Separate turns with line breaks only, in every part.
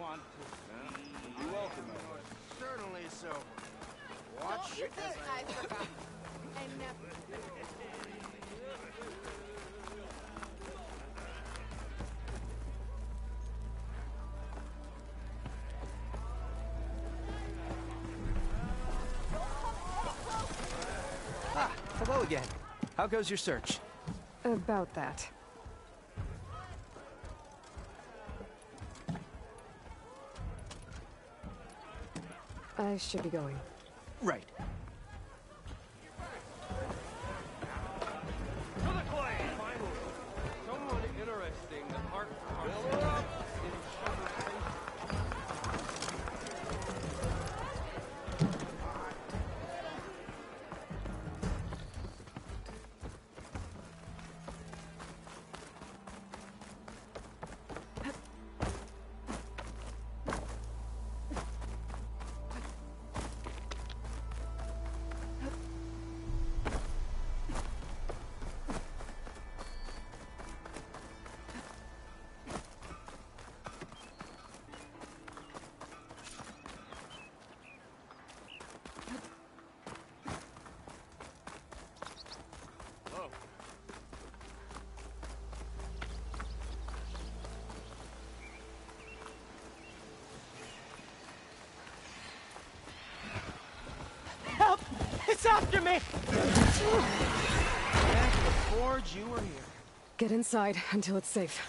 want to see. You're welcome,
Certainly so. Watch it.
I forgot. I never.
Ah, hello again. How goes your search?
About that. I should be going.
Right.
To the clay! Finally, someone interesting that Mark Fill her up!
Help! It's after me! Back to the forge, you were here.
Get inside until it's safe.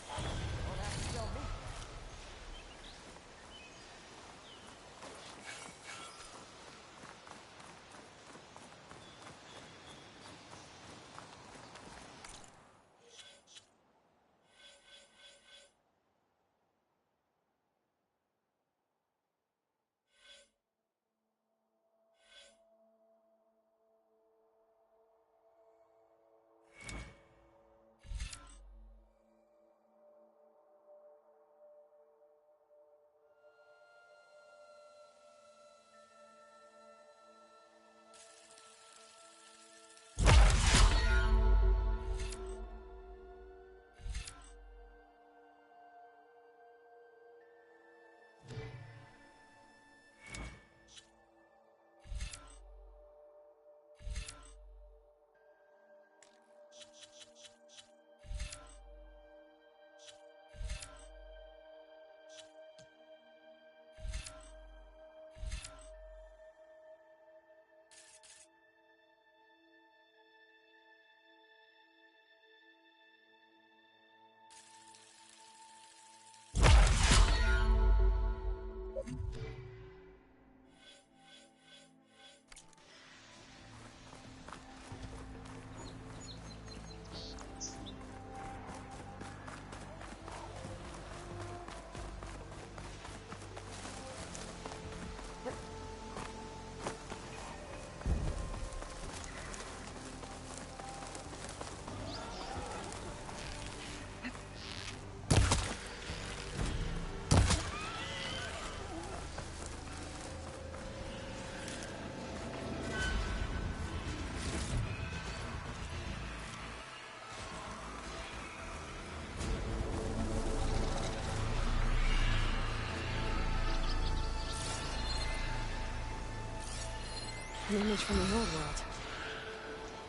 An image from the old world.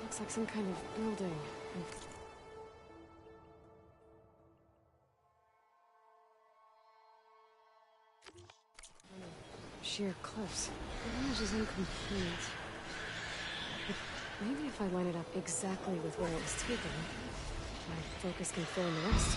Looks like some kind of building. Sheer cliffs. The image is incomplete. But maybe if I line it up exactly with where it was taken, my focus can fill in the rest.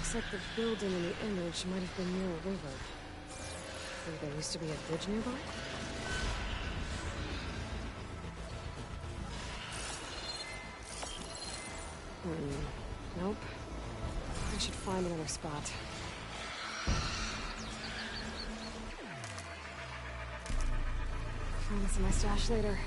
Looks like the building in the image might have been near a river. Think there used to be a bridge nearby? Nope. I should find another spot. Find this in my stash later.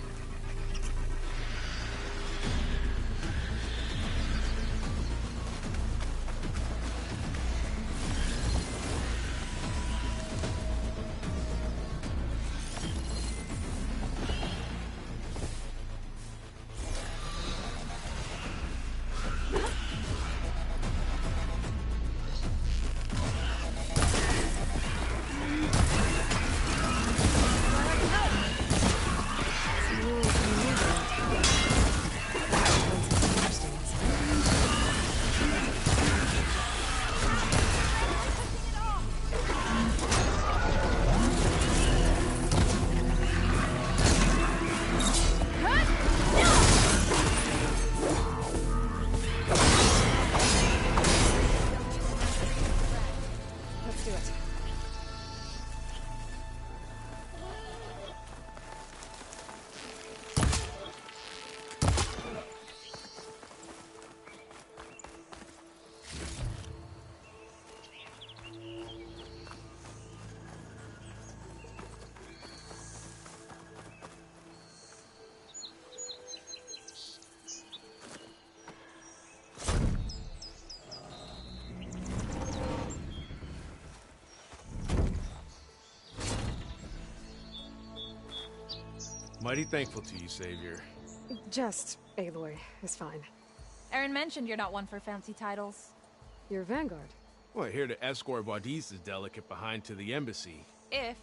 Mighty thankful to you, Savior.
Just Aloy is fine.
Aaron mentioned you're not one for fancy titles.
You're Vanguard.
Well, here to escort Wadis' delicate behind to the embassy.
If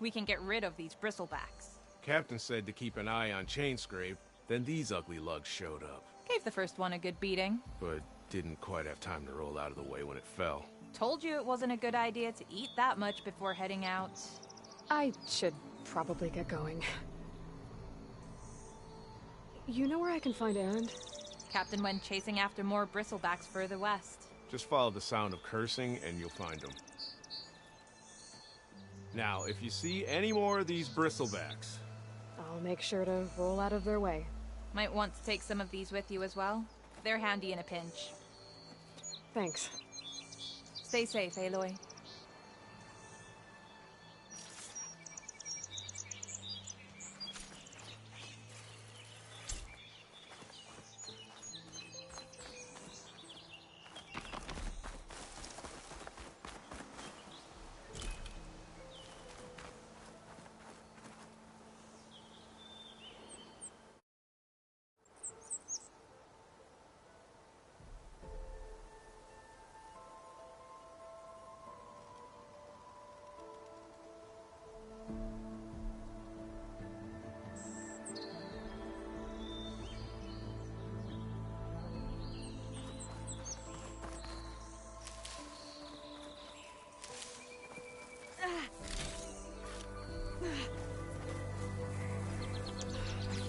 we can get rid of these bristlebacks.
Captain said to keep an eye on Chainscrape, then these ugly lugs showed up.
Gave the first one a good beating.
But didn't quite have time to roll out of the way when it fell.
Told you it wasn't a good idea to eat that much before heading out.
I should probably get going. You know where I can find Aaron?
Captain went chasing after more bristlebacks further west.
Just follow the sound of cursing and you'll find them. Now, if you see any more of these bristlebacks...
I'll make sure to roll out of their way.
Might want to take some of these with you as well. They're handy in a pinch.
Thanks.
Stay safe, Aloy.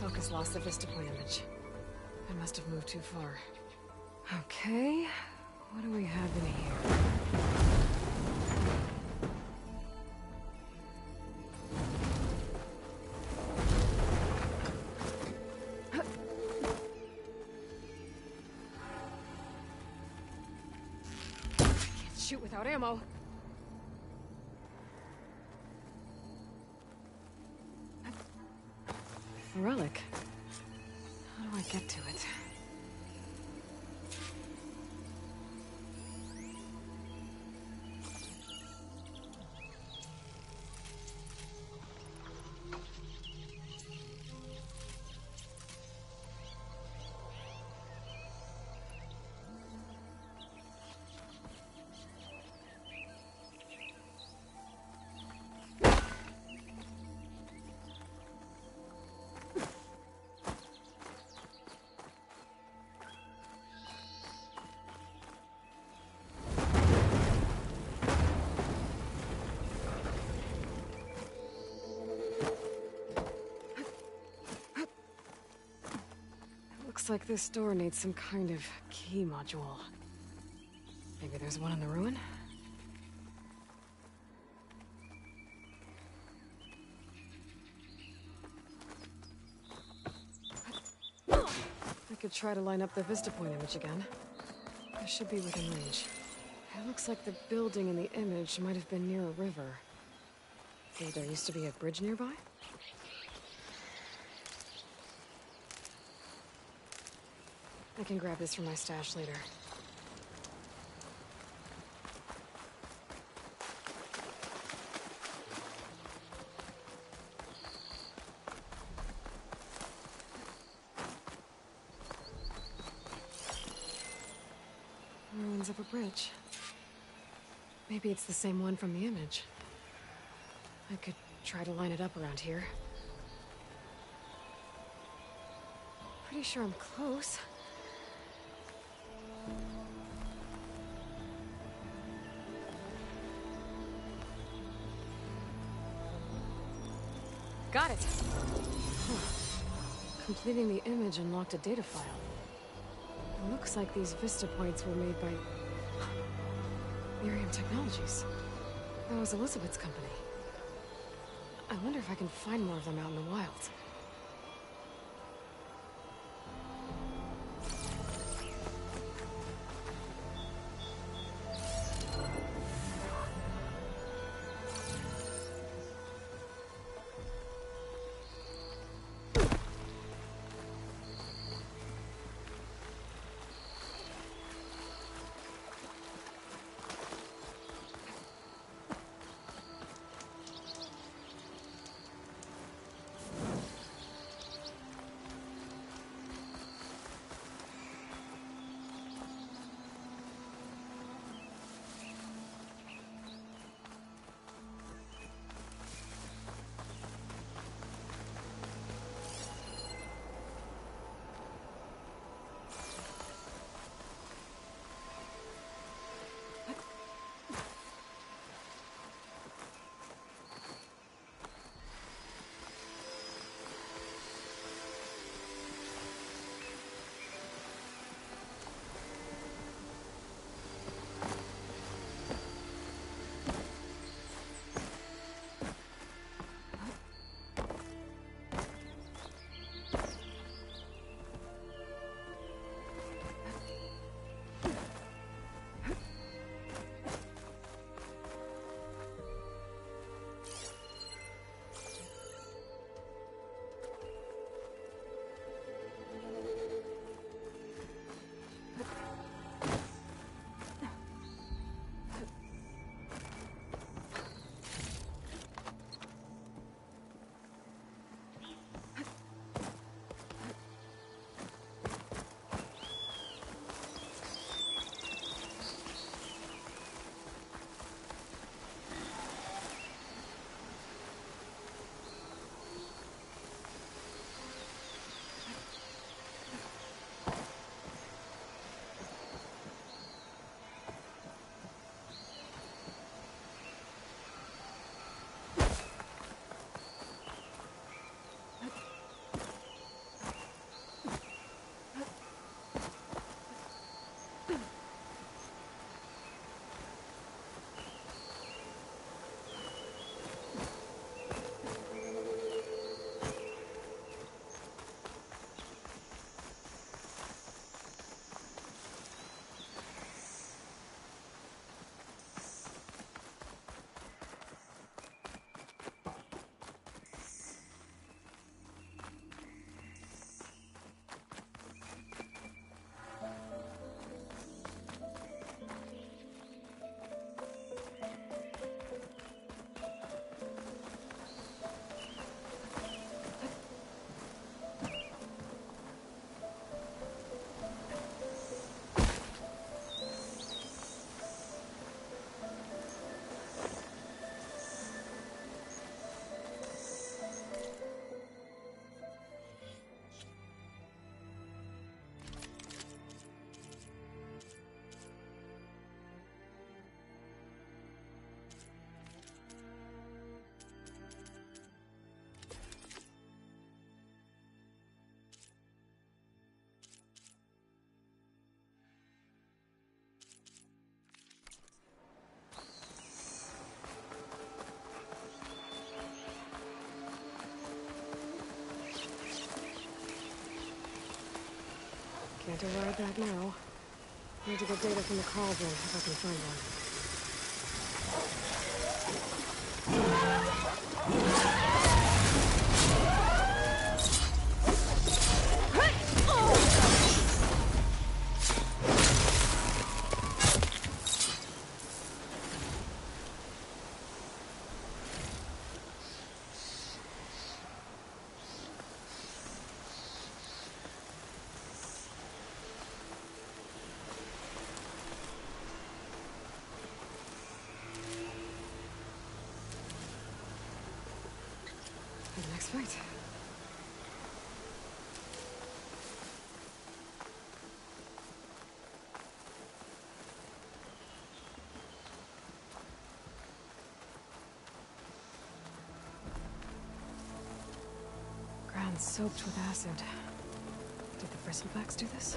Focus lost the vista point image. I must have moved too far. Okay, what do we have in here? Can't shoot without ammo. A relic. How do I get to it? Looks like this door needs some kind of key module. Maybe there's one in the ruin? I could try to line up the Vista Point image again. I should be within range. It looks like the building in the image might have been near a river. Maybe there used to be a bridge nearby? I can grab this from my stash later. Ruins of a bridge. Maybe it's the same one from the image. I could try to line it up around here. Pretty sure I'm close. Got it! Huh. Completing the image unlocked a data file. It looks like these Vista points were made by Miriam Technologies. That was Elizabeth's company. I wonder if I can find more of them out in the wild. Can't override that now. Need to get data from the cauldron if I can find one. For the next fight. Ground soaked with acid. Did the bristlebacks do this?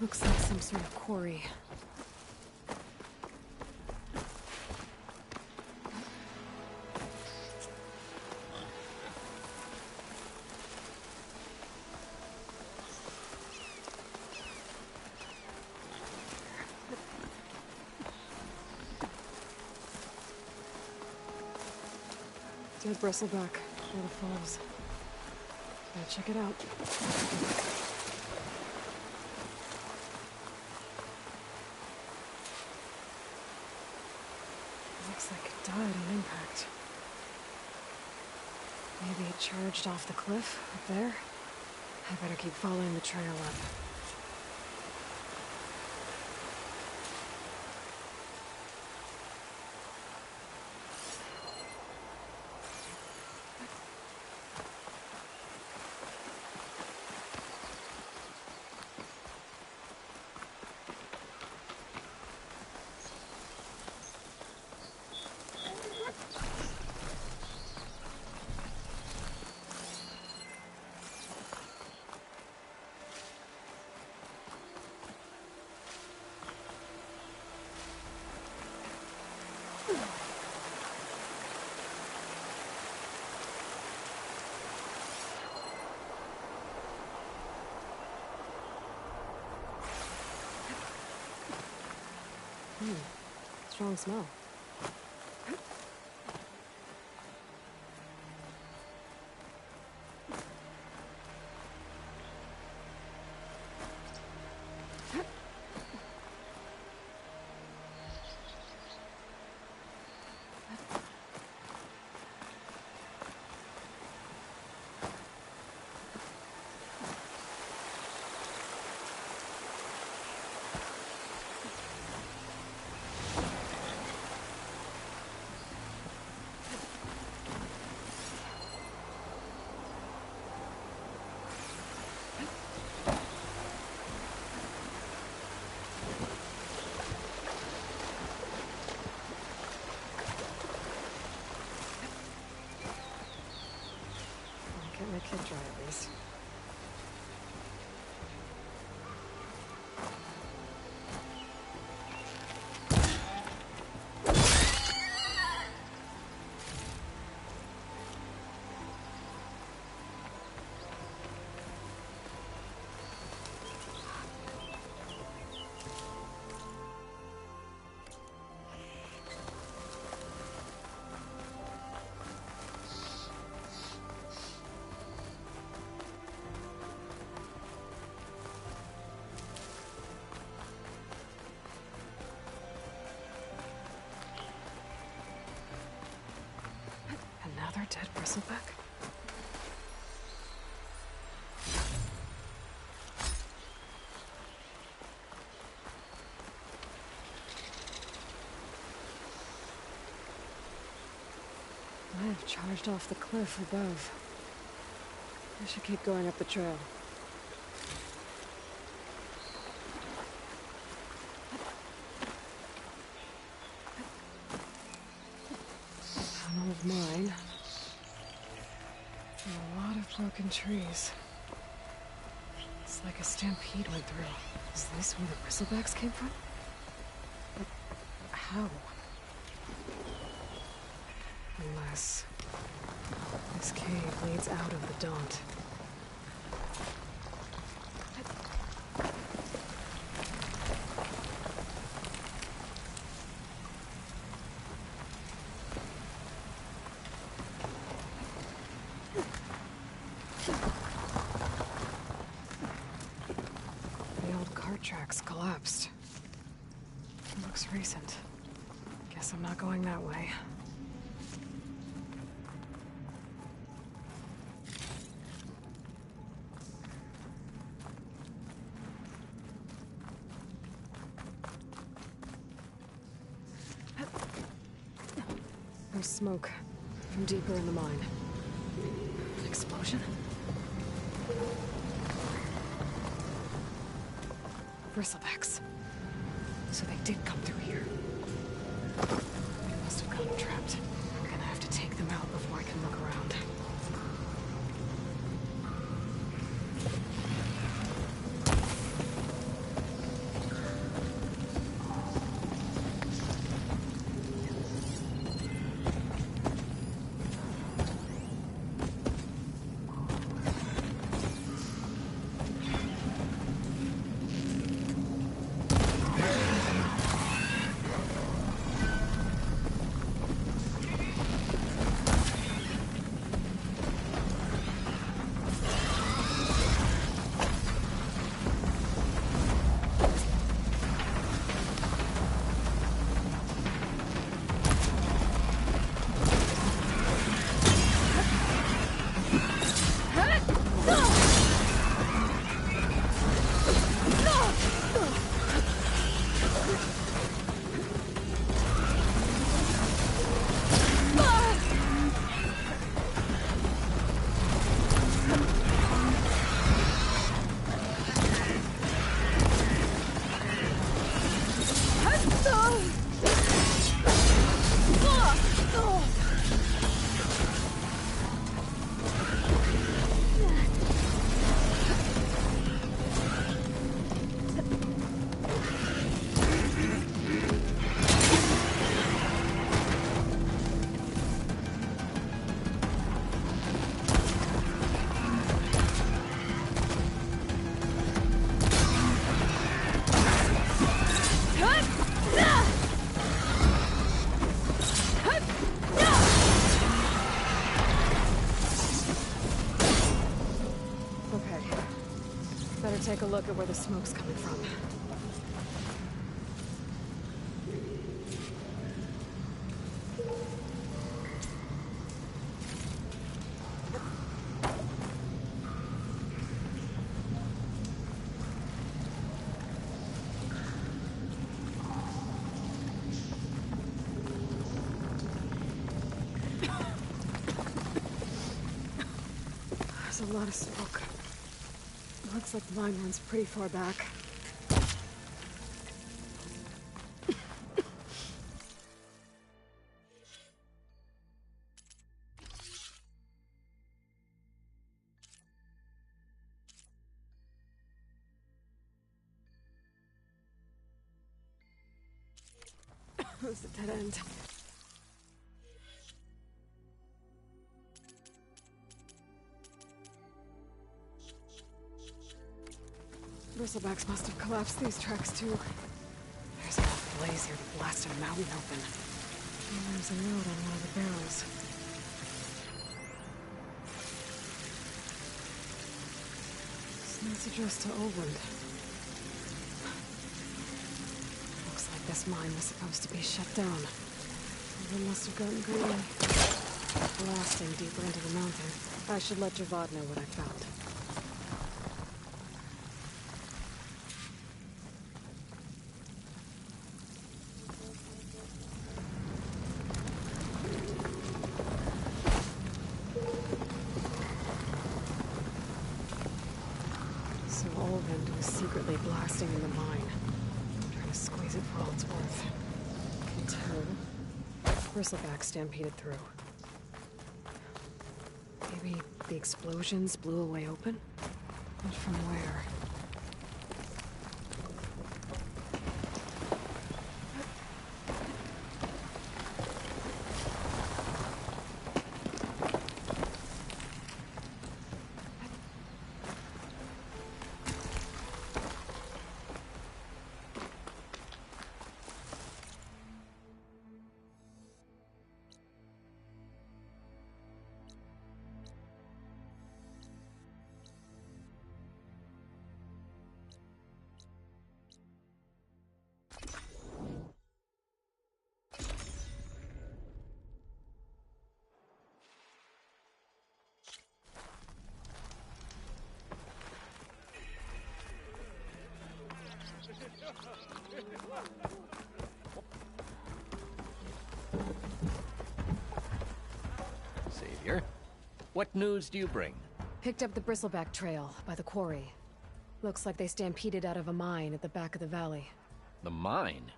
Looks like some sort of quarry. Dead bristleback, where the falls. Gotta check it out. Looks like it died on impact. Maybe it charged off the cliff up there. I better keep following the trail up. Strong smell. Get my kit dry at least. Another dead bristleback? I have charged off the cliff above. I should keep going up the trail. Tunnel of mine. And a lot of broken trees. It's like a stampede went through. Is this where the bristlebacks came from? But how? Unless this cave leads out of the Daunt. The old cart tracks collapsed. It looks recent. Guess I'm not going that way. There's smoke from deeper in the mine. An explosion? Bristlebacks. So they did come through here. They must have gotten trapped. I'm gonna have to take them out before I can look around. Take a look at where the smoke's coming from. There's a lot of smoke. Looks like the mine runs pretty far back. was a dead end. Bristlebacks must have collapsed these tracks too. There's enough blaze here to blast a mountain open. And there's a note on one of the barrels. This note's addressed to Oland. Looks like this mine was supposed to be shut down. Oland must have gotten greedy. Blasting deeper into the mountain. I should let Javad know what I found. So Oland was secretly blasting in the mine. Trying to squeeze it for all it's worth. Until Bristleback stampeded through. Maybe the explosions blew a way open? But from where?
Savior, what news do you bring?
Picked up the Bristleback trail by the quarry. Looks like they stampeded out of a mine at the back of the valley.
The mine?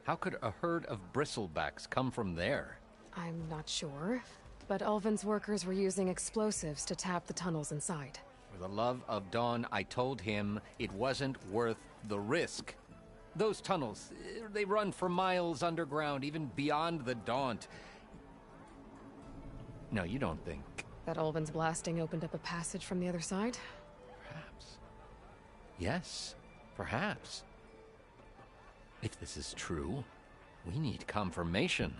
How could a herd of bristlebacks come from there?
I'm not sure, but Ulvin's workers were using explosives to tap the tunnels inside.
For the love of Dawn, I told him it wasn't worth the risk. Those tunnels, they run for miles underground, even beyond the Daunt. No, you don't think...
That Ulvin's blasting opened up a passage from the other side?
Perhaps. Yes, perhaps. If this is true, we need confirmation.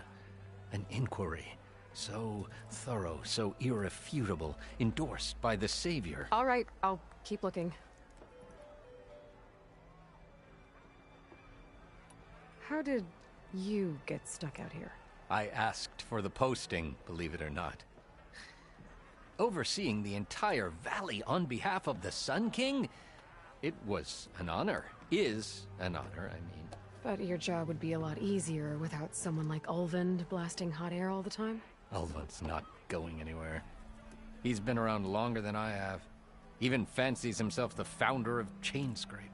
An inquiry. So thorough, so irrefutable, endorsed by the Savior.
All right, I'll keep looking. How did you get stuck out here?
I asked for the posting, believe it or not. Overseeing the entire valley on behalf of the Sun King? It was an honor. Is an honor, I mean.
But your job would be a lot easier without someone like Ulvin blasting hot air all the time?
Ulvin's not going anywhere. He's been around longer than I have. Even fancies himself the founder of Chainscrape.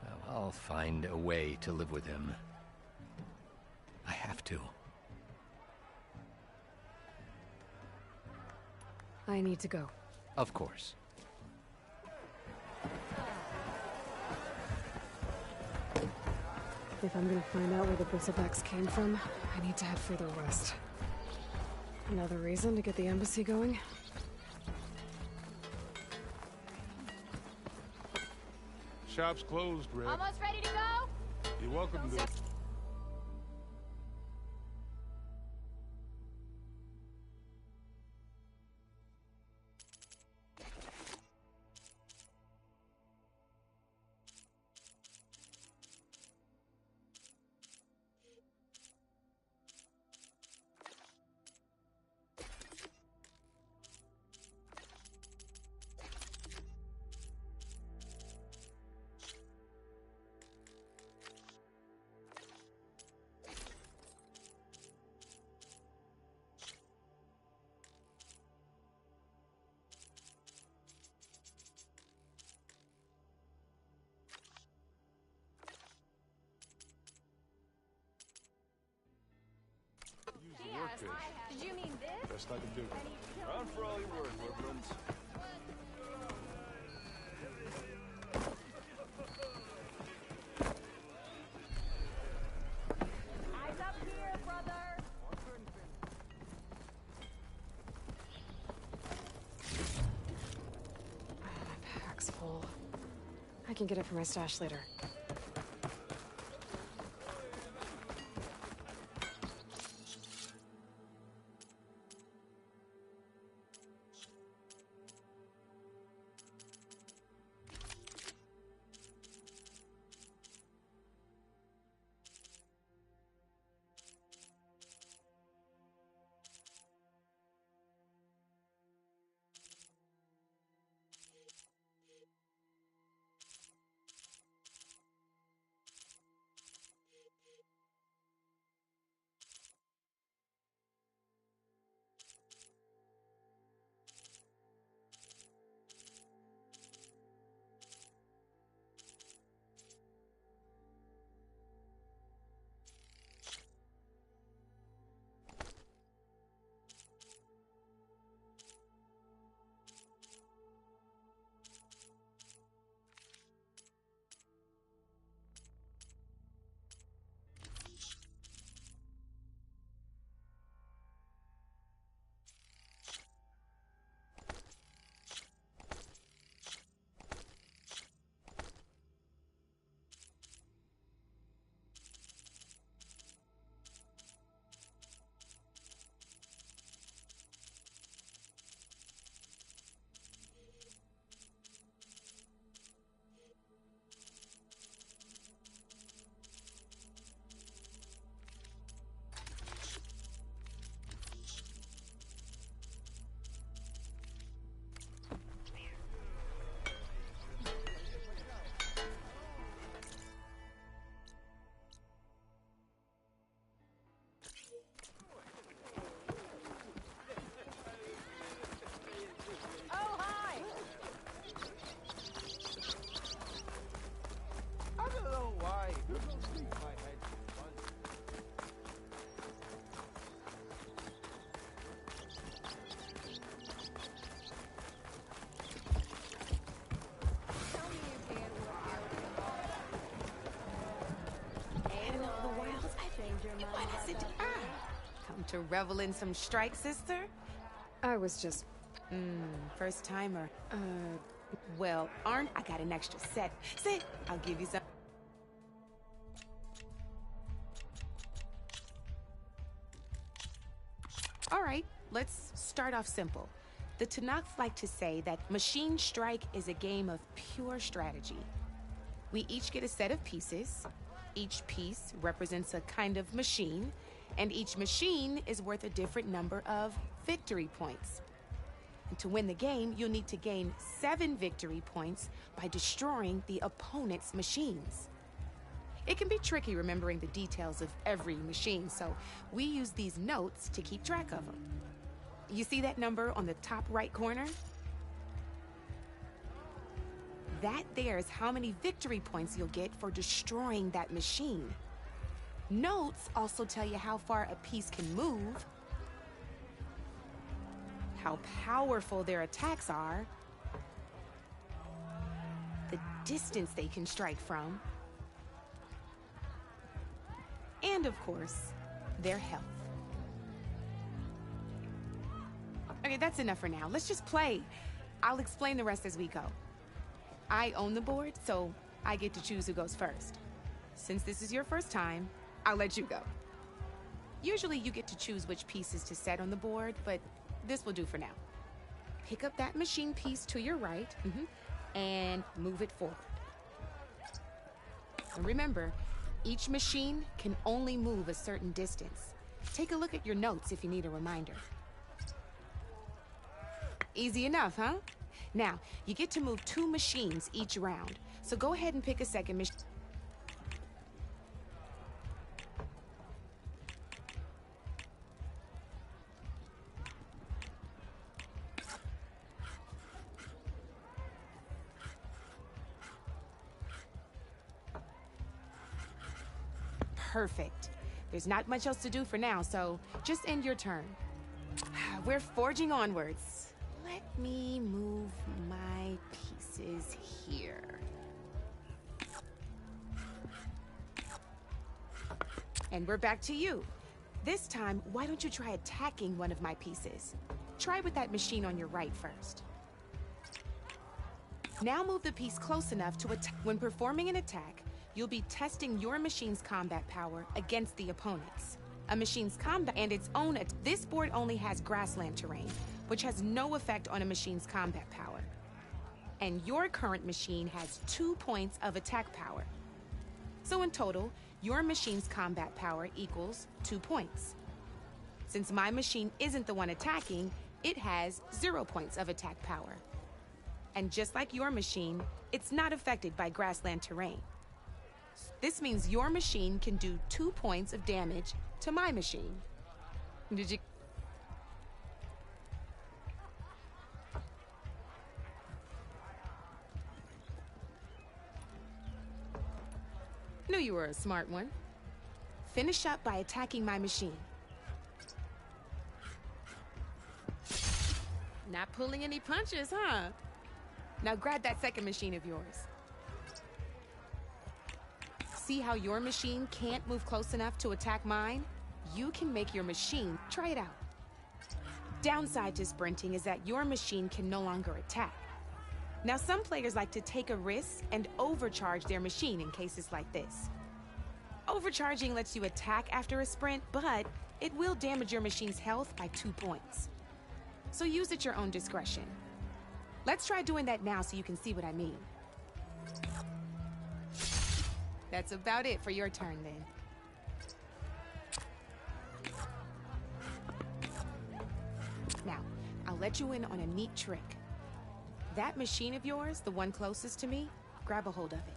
Well, I'll find a way to live with him. I have to.
I need to go.
Of course.
If I'm gonna find out where the Bristlebacks came from, I need to head further west. Another reason to get the embassy going?
Shop's closed, Red.
Almost ready to go?
You're welcome to...
Did you mean this?
Best I can do.
Run for all you're worth, Woodlands.
can get it from my stash later.
I don't know why. My head is fun.
Come to revel in some strike, sister?
I was just,
First timer. Well, aren't I got an extra set? Sit, I'll give you some. All right, let's start off simple. The Tanakhs like to say that Machine Strike is a game of pure strategy. We each get a set of pieces. Each piece represents a kind of machine, and each machine is worth a different number of victory points. And to win the game, you'll need to gain 7 victory points by destroying the opponent's machines. It can be tricky remembering the details of every machine, so we use these notes to keep track of them. You see that number on the top right corner? That there is how many victory points you'll get for destroying that machine. Notes also tell you how far a piece can move, how powerful their attacks are, the distance they can strike from, and of course, their health. Okay, that's enough for now. Let's just play. I'll explain the rest as we go. I own the board, so I get to choose who goes first. Since this is your first time, I'll let you go. Usually you get to choose which pieces to set on the board, but this will do for now. Pick up that machine piece to your right, and move it forward. And remember, each machine can only move a certain distance. Take a look at your notes if you need a reminder. Easy enough, huh? Now, you get to move 2 machines each round, so go ahead and pick a second machine. Perfect. There's not much else to do for now, so just end your turn. We're forging onwards. Let me move my pieces here. And we're back to you. This time, why don't you try attacking one of my pieces? Try with that machine on your right first. Now move the piece close enough to attack. When performing an attack, you'll be testing your machine's combat power against the opponent's. A machine's combat and its own. This board only has grassland terrain, which has no effect on a machine's combat power. And your current machine has 2 points of attack power. So in total, your machine's combat power equals 2 points. Since my machine isn't the one attacking, it has 0 points of attack power. And just like your machine, it's not affected by grassland terrain. This means your machine can do 2 points of damage to my machine. Did you... Knew you were a smart one. Finish up by attacking my machine. Not pulling any punches, huh? Now grab that second machine of yours. See how your machine can't move close enough to attack mine? You can make your machine. Try it out. Downside to sprinting is that your machine can no longer attack. Now, some players like to take a risk and overcharge their machine in cases like this. Overcharging lets you attack after a sprint, but it will damage your machine's health by 2 points. So use at your own discretion. Let's try doing that now so you can see what I mean. That's about it for your turn, then. Now, I'll let you in on a neat trick. That machine of yours, the one closest to me, grab a hold of it.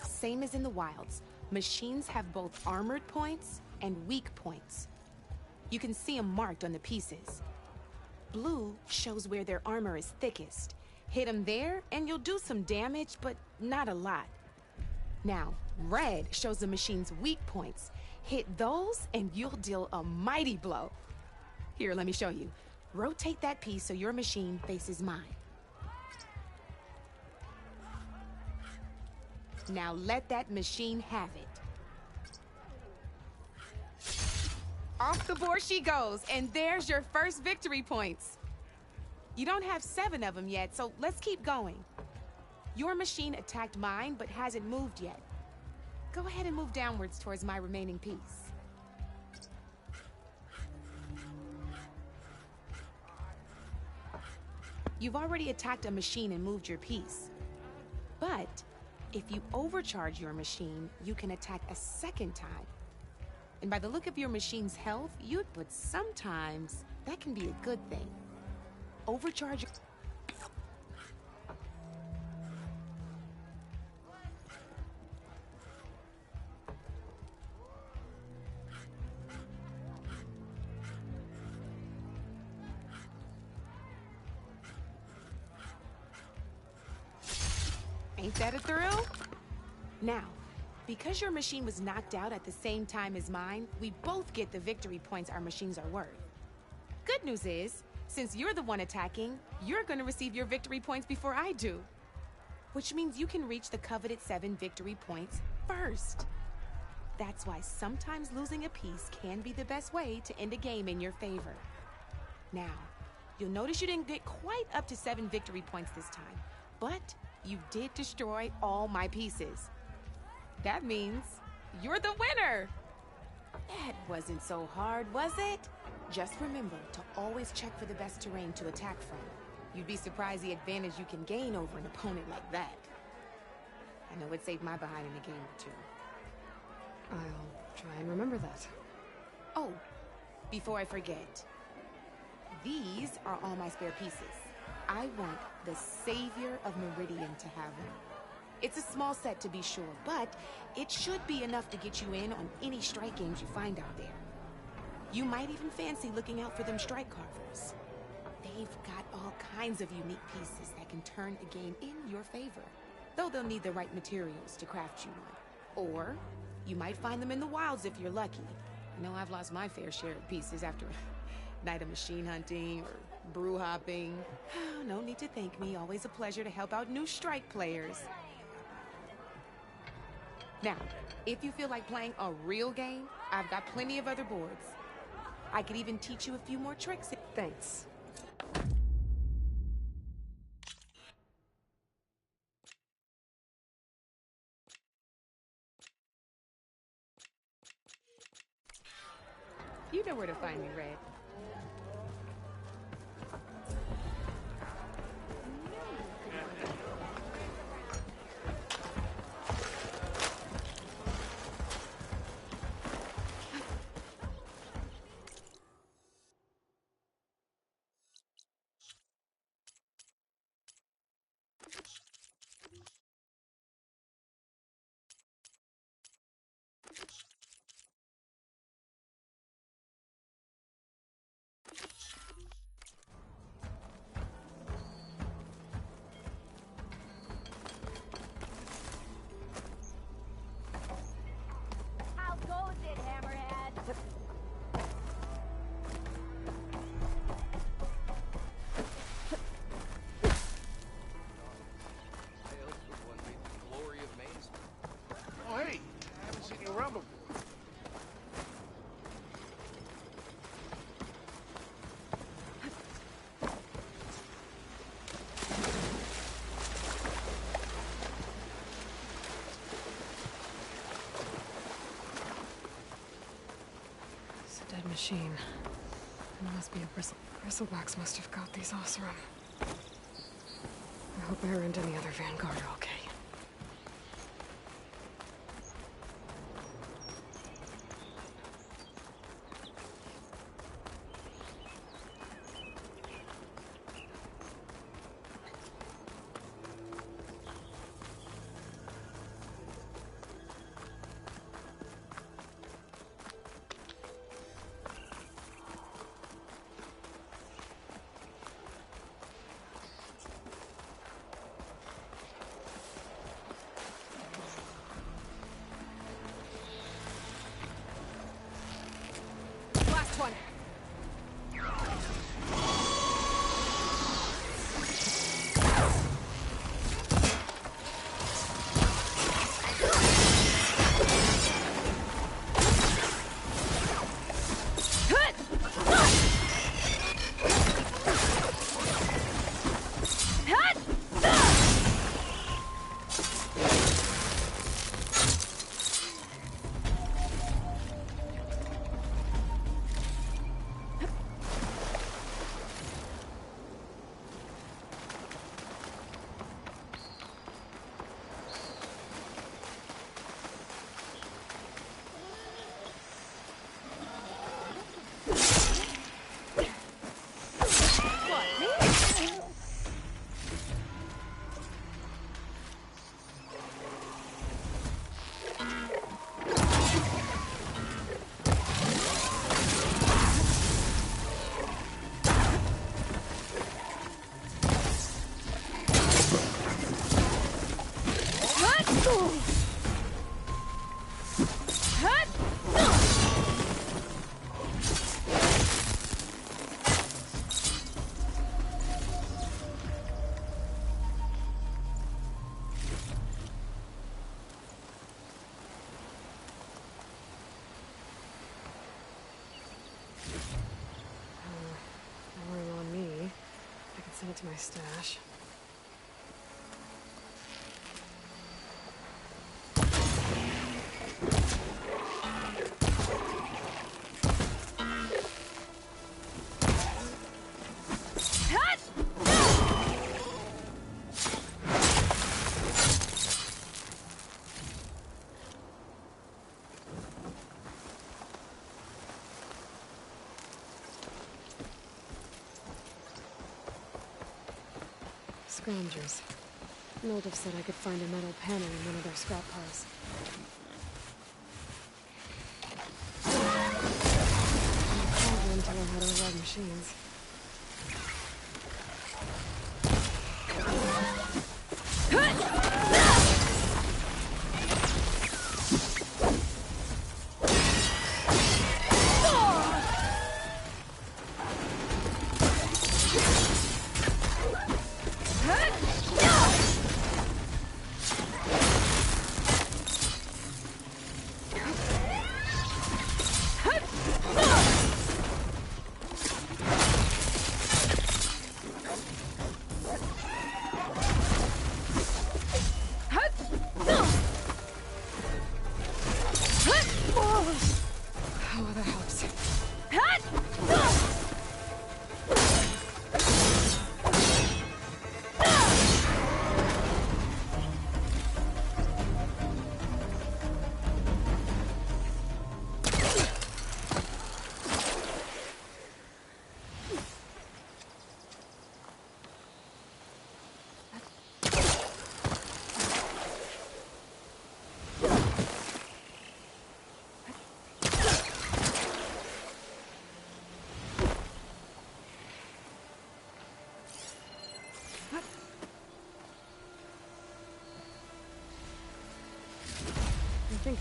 Same as in the wilds, machines have both armored points and weak points. You can see them marked on the pieces. Blue shows where their armor is thickest. Hit them there, and you'll do some damage, but not a lot. Now, red shows the machine's weak points. Hit those, and you'll deal a mighty blow. Here, let me show you. Rotate that piece so your machine faces mine. Now let that machine have it. Off the board she goes, and there's your first victory points. You don't have 7 of them yet, so let's keep going. Your machine attacked mine, but hasn't moved yet. Go ahead and move downwards towards my remaining piece. You've already attacked a machine and moved your piece. But if you overcharge your machine, you can attack a second time. And by the look of your machine's health, but sometimes that can be a good thing. Overcharge. Ain't that a thrill? Now, because your machine was knocked out at the same time as mine, we both get the victory points our machines are worth. Good news is, since you're the one attacking, you're gonna receive your victory points before I do. Which means you can reach the coveted 7 victory points first. That's why sometimes losing a piece can be the best way to end a game in your favor. Now, you'll notice you didn't get quite up to 7 victory points this time, but you did destroy all my pieces. That means you're the winner! That wasn't so hard, was it? Just remember to always check for the best terrain to attack from. You'd be surprised the advantage you can gain over an opponent like that. I know it saved my behind in a game or 2.
I'll try and remember that.
Oh, before I forget, these are all my spare pieces. I want the Savior of Meridian to have them. It's a small set to be sure, but it should be enough to get you in on any strike games you find out there. You might even fancy looking out for them strike carvers. They've got all kinds of unique pieces that can turn a game in your favor, though they'll need the right materials to craft you one. Or you might find them in the wilds if you're lucky. I know I've lost my fair share of pieces after a night of machine hunting or brew hopping. No need to thank me. Always a pleasure to help out new strike players. Now, if you feel like playing a real game, I've got plenty of other boards. I could even teach you a few more tricks.
Thanks.
You know where to find me, Red.
How goes it, Hammerhead?
Sales was one big glory of Maze.
Oh, hey, I haven't seen you around before.
It's a dead machine. It must be a Bristlebacks must have got these Oseram. I hope Aaron and the other Vanguard are okay. Last one. Worrying on me. I can send it to my stash. Scroungers. Moldov said I could find a metal panel in one of their scrap piles. I called them to learn how to ride machines.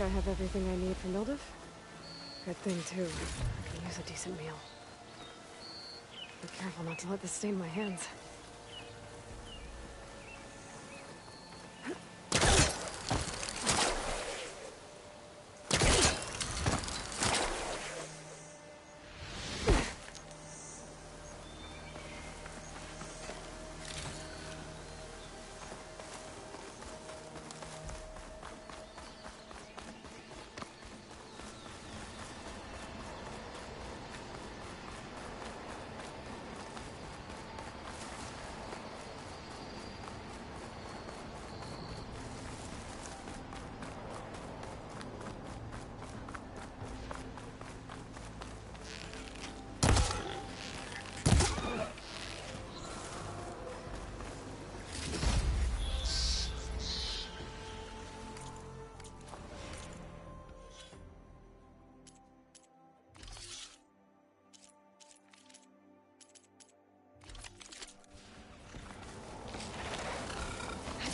think I have everything I need for Mildiv? Good thing, too. I can use a decent meal. Be careful not to let this stain my hands.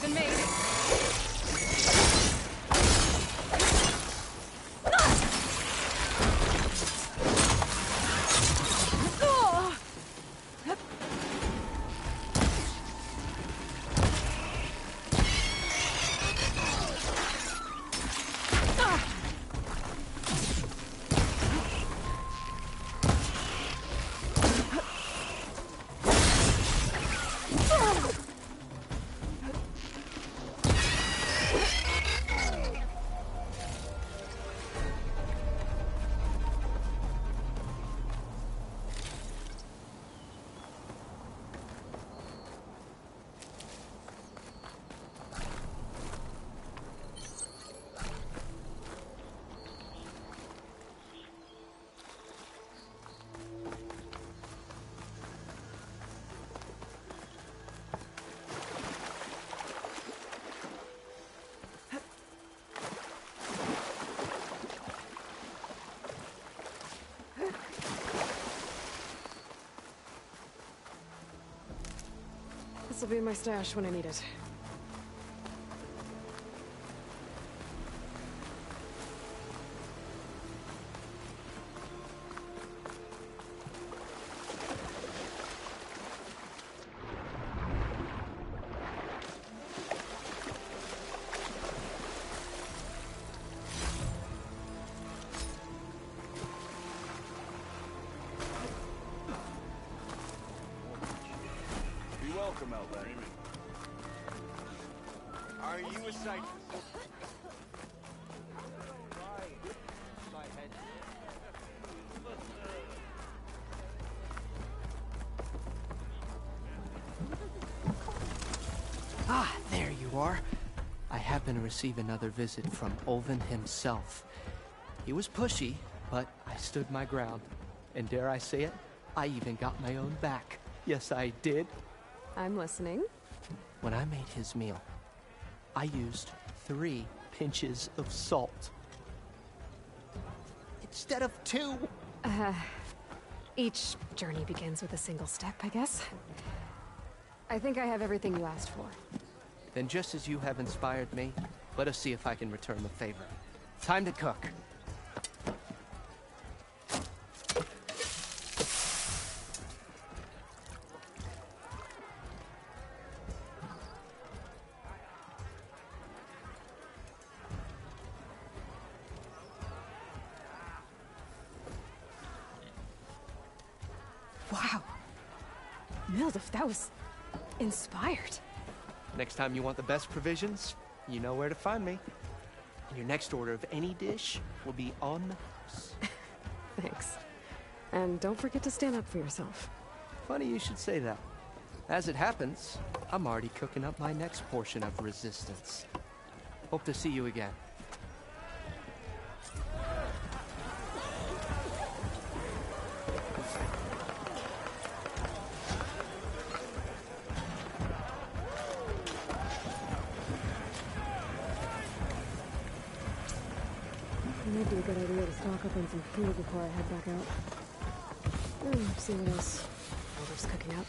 Been made.
This'll be my stash when I need it.
Be welcome out there. Are you a sight?
Ah, there you are. I happen to receive another visit from Olvin himself. He was pushy, but I stood my ground. And dare I say it, I even got my own back. Yes, I did.
I'm listening.
When I made his meal, I used 3 pinches of salt. Instead of 2.
Each journey begins with a single step, I guess. I think I have everything you asked for.
Then just as you have inspired me, let us see if I can return the favor. Time to cook.
Wow. Mildiv, that was inspired.
Next time you want the best provisions, you know where to find me. And your next order of any dish will be on us.
Thanks. And don't forget to stand up for yourself.
Funny you should say that. As it happens, I'm already cooking up my next portion of resistance. Hope to see you again.
It might be a good idea to stock up on some food before I head back out. See what else Elder's cooking up.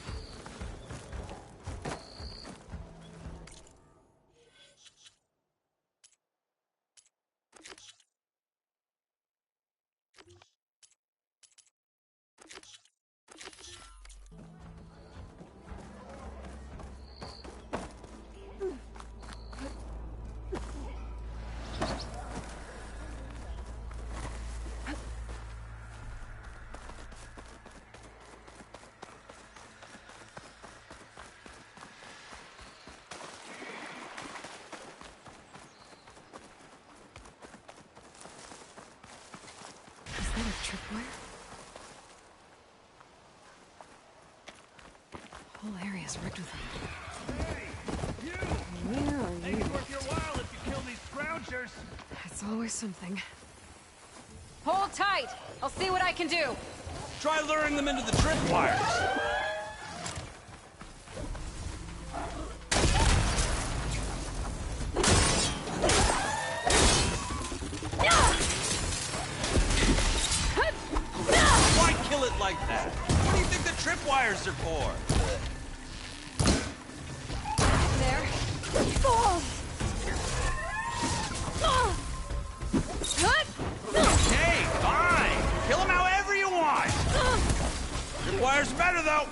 that a tripwire? The whole area's rigged with them. Where are
Make
you?
it worth your while if you kill these scroungers.
It's always something.
Hold tight. I'll see what I can do.
Try luring them into the tripwires. Why kill it like that? What do you think the tripwires are for?
There. Oh.
Hey, fine! Kill them however you want! Tripwires better, though!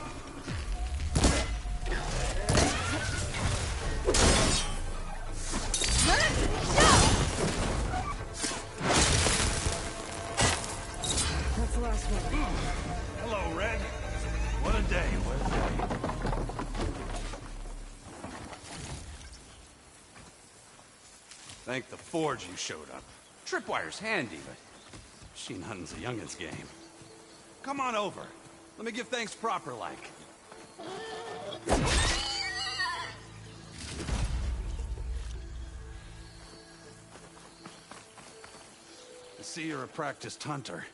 That's the last one.
Hello, Red. What a day, what a day. Thank the Forge you showed up. Tripwire's handy, but machine hunting's a youngin's game. Come on over. Let me give thanks proper like. I see you're a practiced hunter.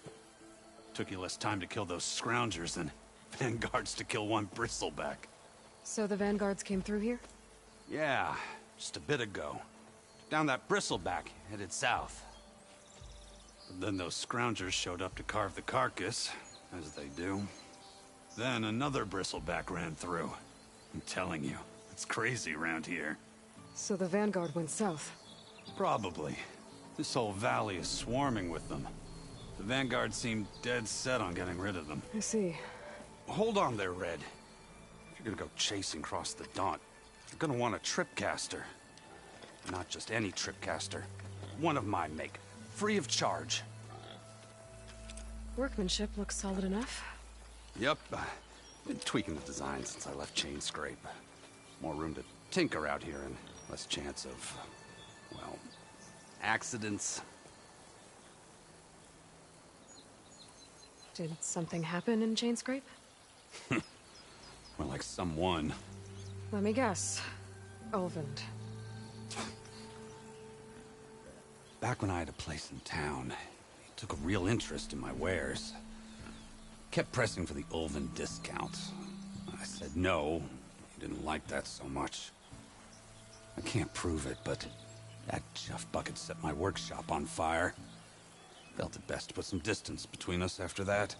Took you less time to kill those scroungers than vanguards to kill one bristleback.
So the vanguards came through here?
Yeah, just a bit ago. Down that bristleback, headed south. But then those scroungers showed up to carve the carcass, as they do. Then another bristleback ran through. I'm telling you, it's crazy around here.
So the vanguard went south.
Probably. This whole valley is swarming with them. The vanguard seemed dead set on getting rid of them.
I see.
Hold on there, Red. If you're gonna go chasing across the Daunt, you're gonna want a tripcaster. Not just any tripcaster. One of my make. Free of charge.
Workmanship looks solid enough.
Yep. Been tweaking the design since I left Chain Scrape. More room to tinker out here and less chance of, well, accidents.
Did something happen in Chain Scrape?
More like someone.
Let me guess. Olvend.
Back when I had a place in town, he took a real interest in my wares. Kept pressing for the Ulven discount. I said no. He didn't like that so much. I can't prove it, but that chuff bucket set my workshop on fire. Felt it best to put some distance between us after that.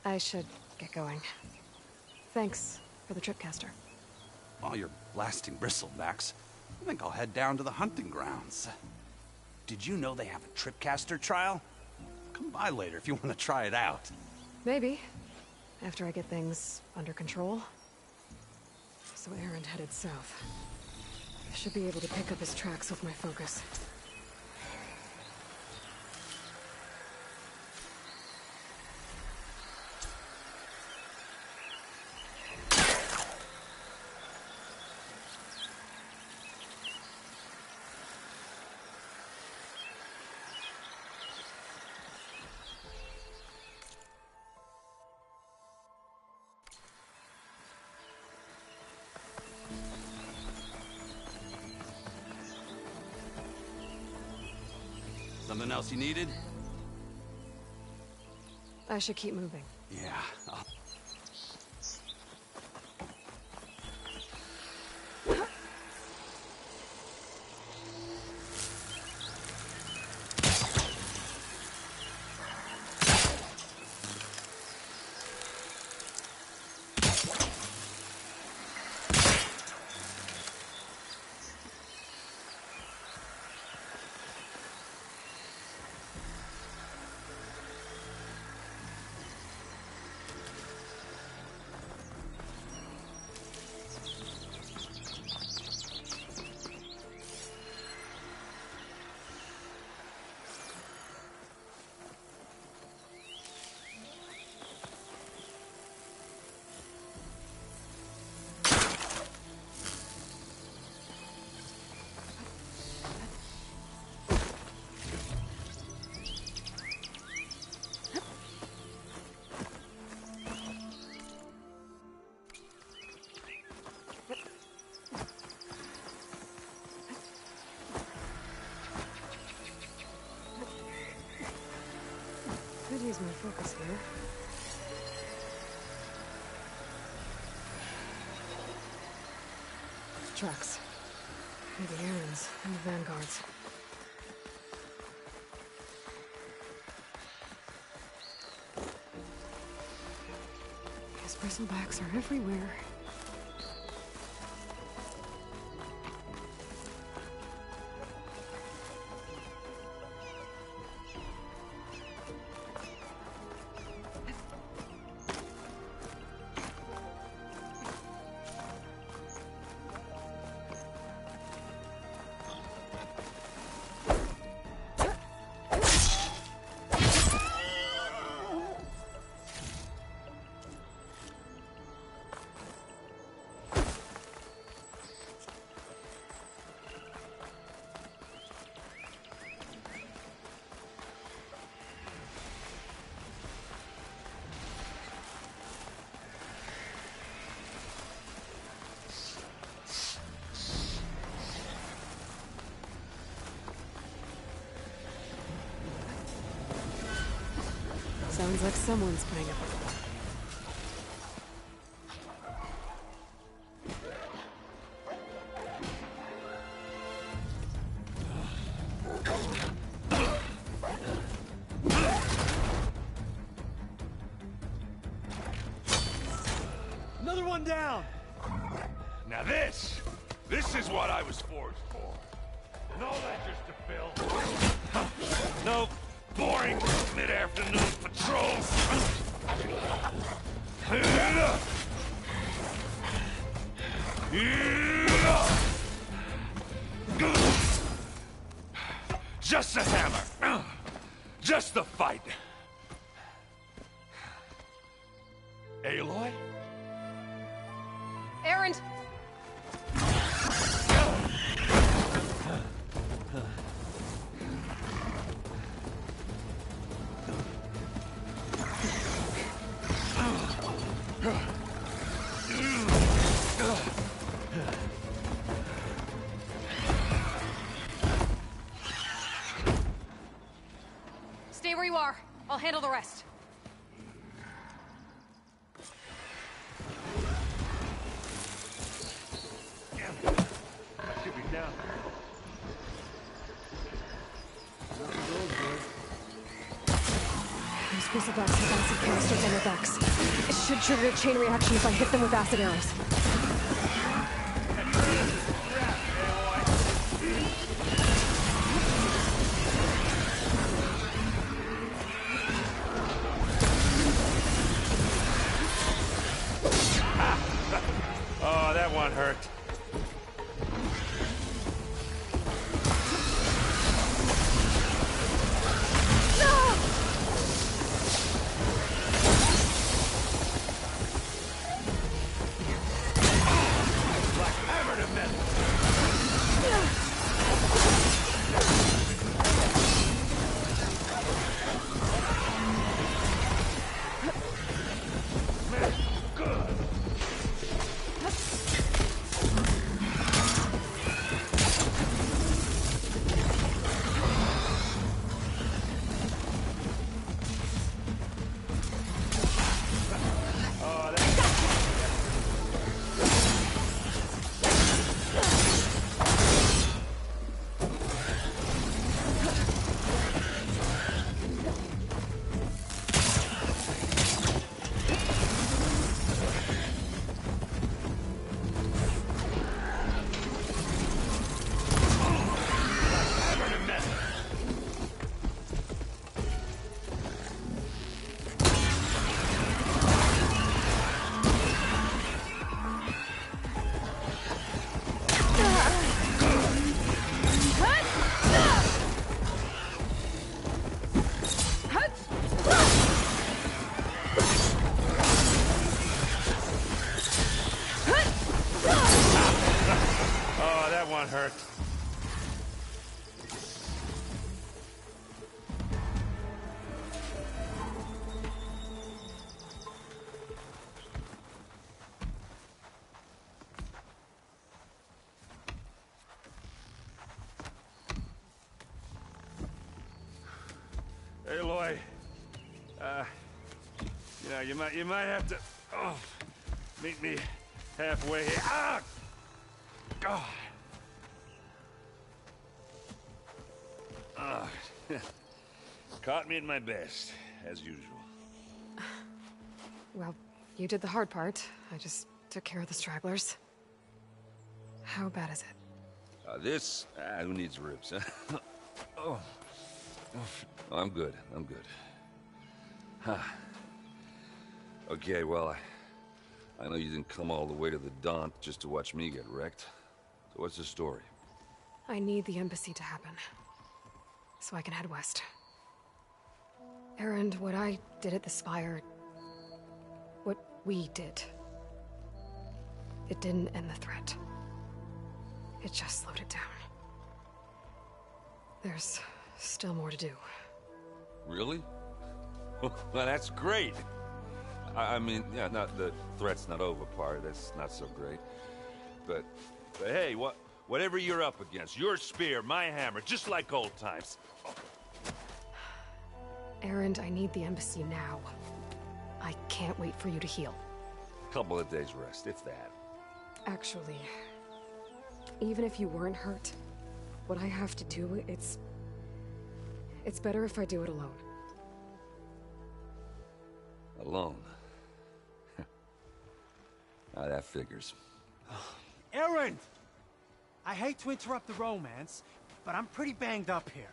I should get going. Thanks for the tripcaster.
While you're blasting bristlebacks, I think I'll head down to the hunting grounds. Did you know they have a tripcaster trial? Come by later if you want to try it out.
Maybe. After I get things under control. So Aaron headed south. I should be able to pick up his tracks with my focus.
Something else you needed?
I should keep moving.
Yeah,
Should use my focus here. Tracks. Maybe Aaron's and the Vanguards. His bristlebacks are everywhere. Sounds like someone's putting up a fight.
Another one down! Now this is what I was forged for. No ledgers to fill. No boring mid-afternoon patrols. Just a hammer. Just the fight. Aloy?
Aaron! Stay where you are. I'll handle the rest.
I should be down.
Those bristlebacks have acid canisters on their backs. It should trigger a chain reaction if I hit them with acid arrows.
Oh, that one hurt. Like hammer to metal. Man, good. You know, you might have to meet me halfway here. Ah! God. Caught me at my best, as usual.
Well, you did the hard part. I just took care of the stragglers. How bad is it?
Who needs ribs, huh? Oh, I'm good. I'm good. Huh. Okay, well, I know you didn't come all the way to the Daunt just to watch me get wrecked. So what's the story?
I need the embassy to happen, so I can head west. Erend, what I did at the Spire... what we did... it didn't end the threat. It just slowed it down. There's still more to do.
Really? Well, that's great. I mean, yeah, not the threat's not over part. That's not so great. But hey, whatever you're up against, your spear, my hammer, just like old times.
Erend, I need the embassy now. I can't wait for you to heal.
Couple of days rest, if that.
Actually, even if you weren't hurt, what I have to do, it's better if I do it alone.
Alone? Now that figures.
Erend! I hate to interrupt the romance, but I'm pretty banged up here.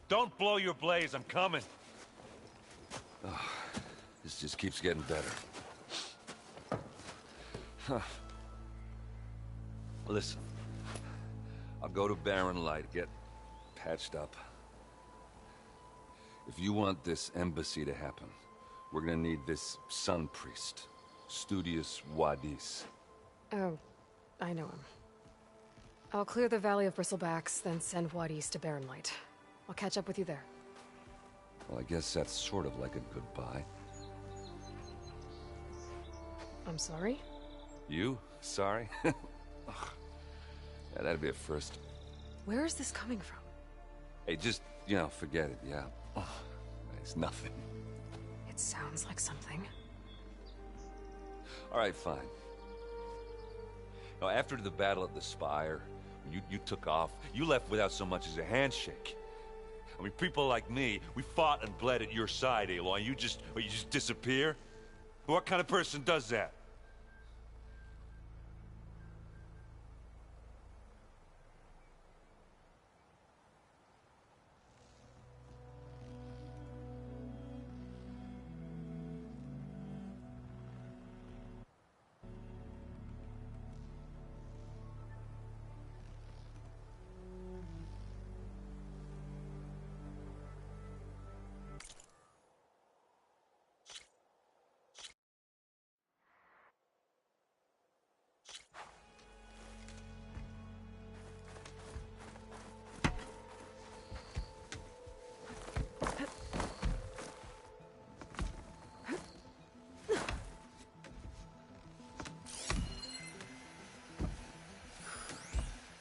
Don't blow your blaze, I'm coming. This just keeps getting better. Huh. Listen, I'll go to Barren Light, get patched up. If you want this embassy to happen, we're gonna need this sun priest, Studius Wadis.
Oh, I know him. I'll clear the Valley of Bristlebacks, then send Wadis to Barren Light. I'll catch up with you there.
Well, I guess that's sort of like a goodbye.
I'm sorry?
You? Sorry? Yeah, that'd be a first.
Where is this coming from?
Hey, just, you know, forget it, yeah? It's nothing.
It sounds like something.
All right, fine. Now, after the battle at the Spire, you took off, you left without so much as a handshake. I mean, people like me, we fought and bled at your side, Aloy. You just disappear? What kind of person does that?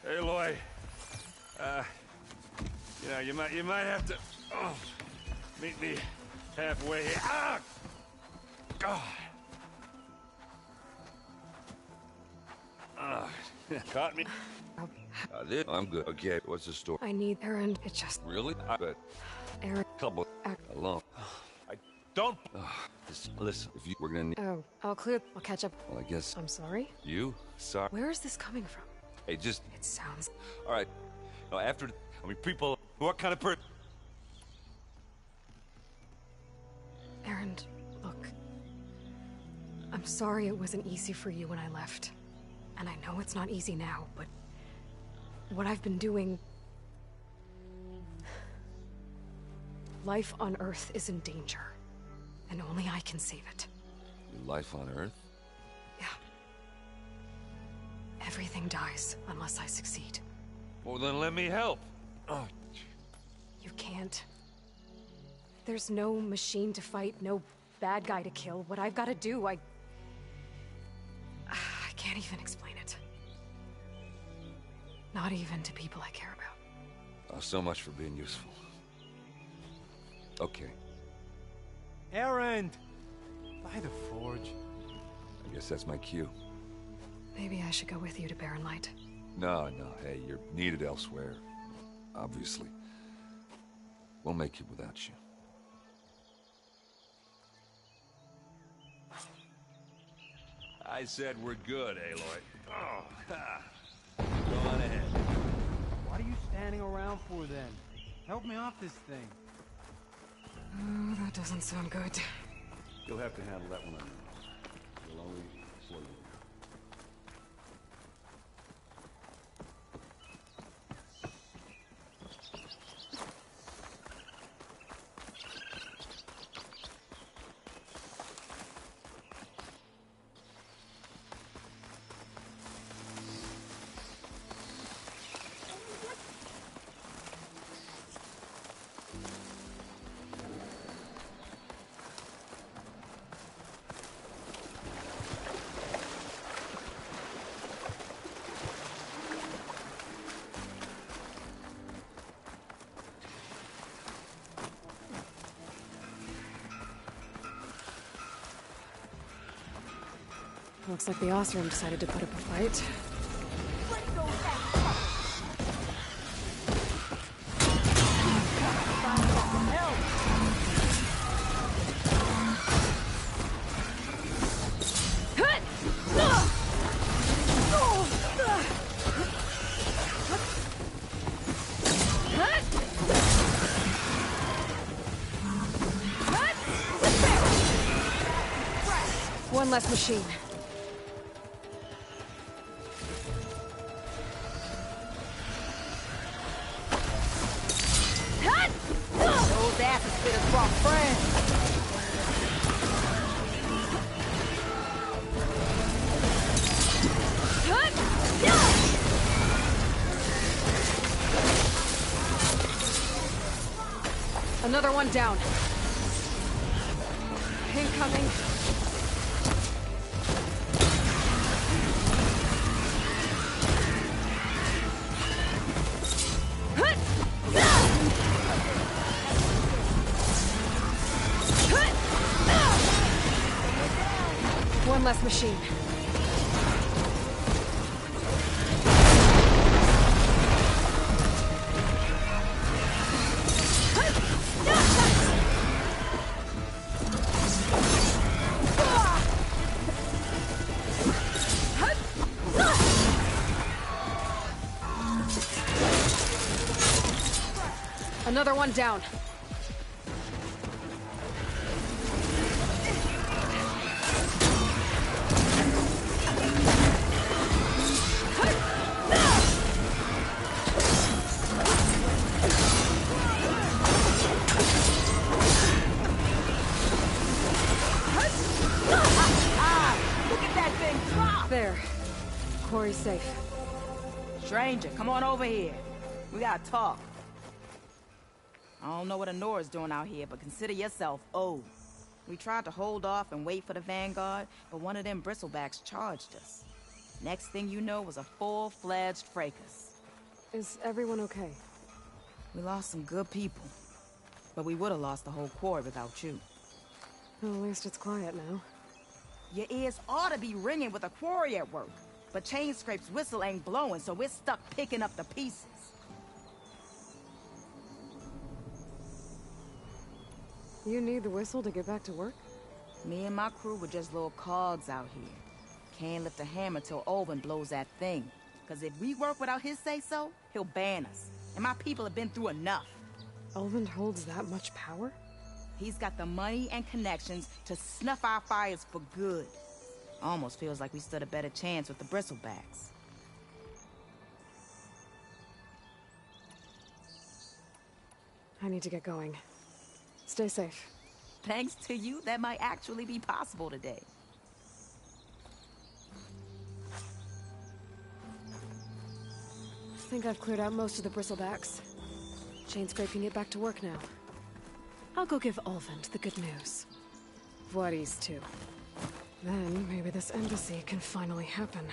Hey, Aloy. You know, you might have to meet me halfway here. Ah! God. Caught me. I'm good. Okay, what's the story?
I need Erend. It just...
Really? But
Erend...
couple alone. I don't... Just listen, if you... We're gonna need...
Oh, I'll catch up.
Well, I guess...
I'm sorry?
You? Sorry?
Where is this coming from?
Hey, just...
It sounds...
All right. Now, after... I mean, people... What kind of person...
Erend, look. I'm sorry it wasn't easy for you when I left. And I know it's not easy now, but... what I've been doing... Life on Earth is in danger. And only I can save it.
Your life on Earth?
Yeah. Everything dies unless I succeed.
Well, then let me help. Oh.
You can't. There's no machine to fight, no bad guy to kill. What I've got to do, I can't even explain it. Not even to people I care about.
Oh, so much for being useful. Okay.
Errand! By the forge.
I guess that's my cue.
Maybe I should go with you to Barren Light.
No, hey, you're needed elsewhere. Obviously. We'll make it without you. I said we're good, Aloy. Oh, ha. Go on ahead.
What are you standing around for then? Help me off this thing.
Oh, that doesn't sound good.
You'll have to handle that one on your own. You'll only slow you down.
Looks like the Osram decided to put up a fight. One less machine.
Those asses fit us brought friends.
Another one down. Incoming. One less machine. Another one down. There. Quarry's safe.
Stranger, come on over here. We gotta talk. I don't know what Honora's doing out here, but consider yourself owed. We tried to hold off and wait for the Vanguard, but one of them bristlebacks charged us. Next thing you know was a full-fledged fracas.
Is everyone okay?
We lost some good people, but we would have lost the whole quarry without you.
Well, at least it's quiet now.
Your ears ought to be ringing with a quarry at work, but Chainscrape's whistle ain't blowing, so we're stuck picking up the pieces.
You need the whistle to get back to work?
Me and my crew were just little cogs out here. Can't lift a hammer till Olvin blows that thing. Cause if we work without his say-so, he'll ban us. And my people have been through enough.
Olvin holds that much power?
He's got the money and connections to snuff our fires for good. Almost feels like we stood a better chance with the bristlebacks.
I need to get going. Stay safe.
Thanks to you, that might actually be possible today.
I think I've cleared out most of the bristlebacks. Chainscrape can get back to work now. I'll go give Olvin the good news. Voorhees, too. Then maybe this embassy can finally happen.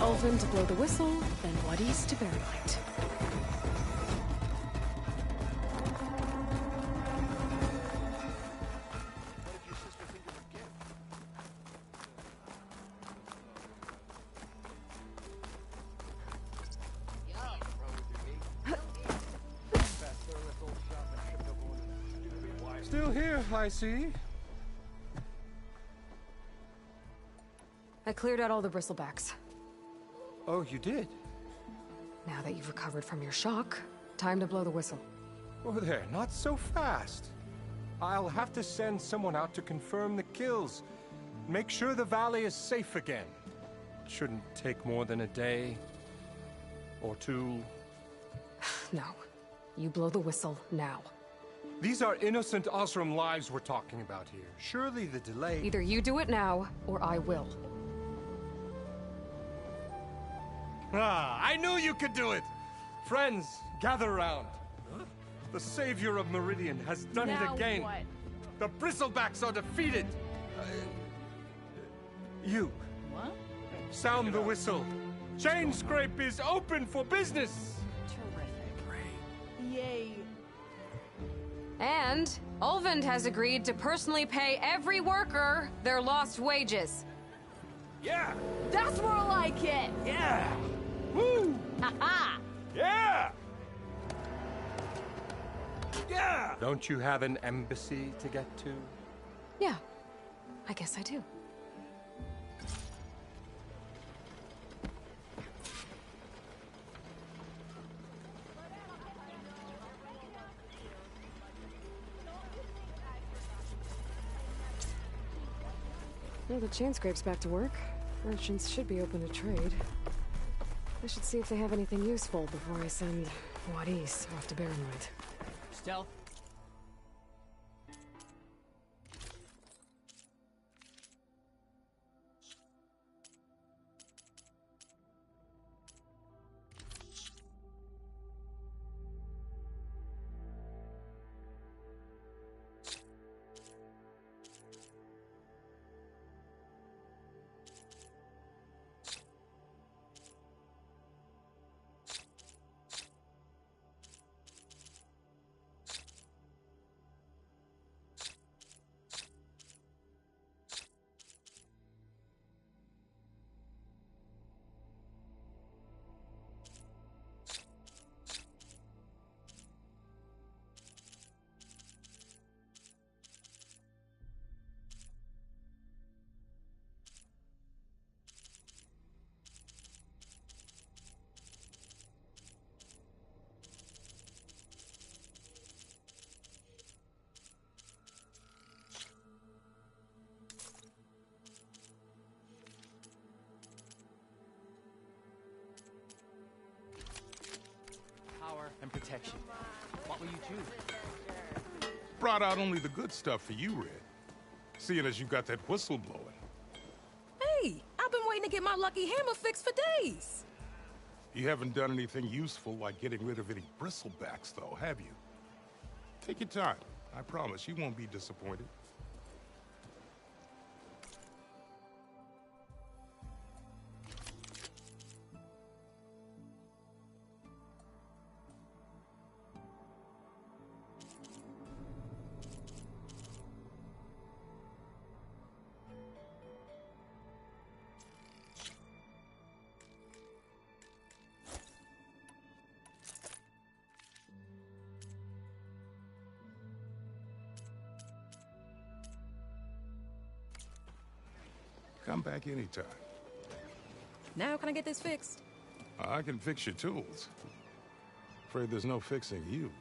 Ulvin to blow the whistle, then Wadis to bury light.
Still here, I see.
I cleared out all the bristlebacks.
Oh, you did?
Now that you've recovered from your shock, time to blow the whistle.
Oh, there, not so fast. I'll have to send someone out to confirm the kills. Make sure the valley is safe again. It shouldn't take more than a day. Or two.
No. You blow the whistle now.
These are innocent Osram lives we're talking about here. Surely the delay...
Either you do it now, or I will.
Ah, I knew you could do it! Friends, gather round. The savior of Meridian has done it again.
What?
The Bristlebacks are defeated. You.
What?
Sound the whistle. Chain Scrape is open for business.
Yay.
And Ulvin has agreed to personally pay every worker their lost wages.
Yeah!
That's more like it!
Yeah! Woo!
Ha-ha!
Yeah! Yeah! Don't you have an embassy to get to?
Yeah, I guess I do. Well, the chain scrape's back to work. Merchants should be open to trade. I should see if they have anything useful before I send Wadis off to Barrenwood.
Stealth. And protection. What will you choose?
Brought out only the good stuff for you, Red. Seeing as you got that whistle blowing.
Hey, I've been waiting to get my lucky hammer fixed for days.
You haven't done anything useful like getting rid of any bristlebacks, though, have you? Take your time. I promise you won't be disappointed. Come back anytime.
Now can I get this fixed?
I can fix your tools. Afraid there's no fixing you.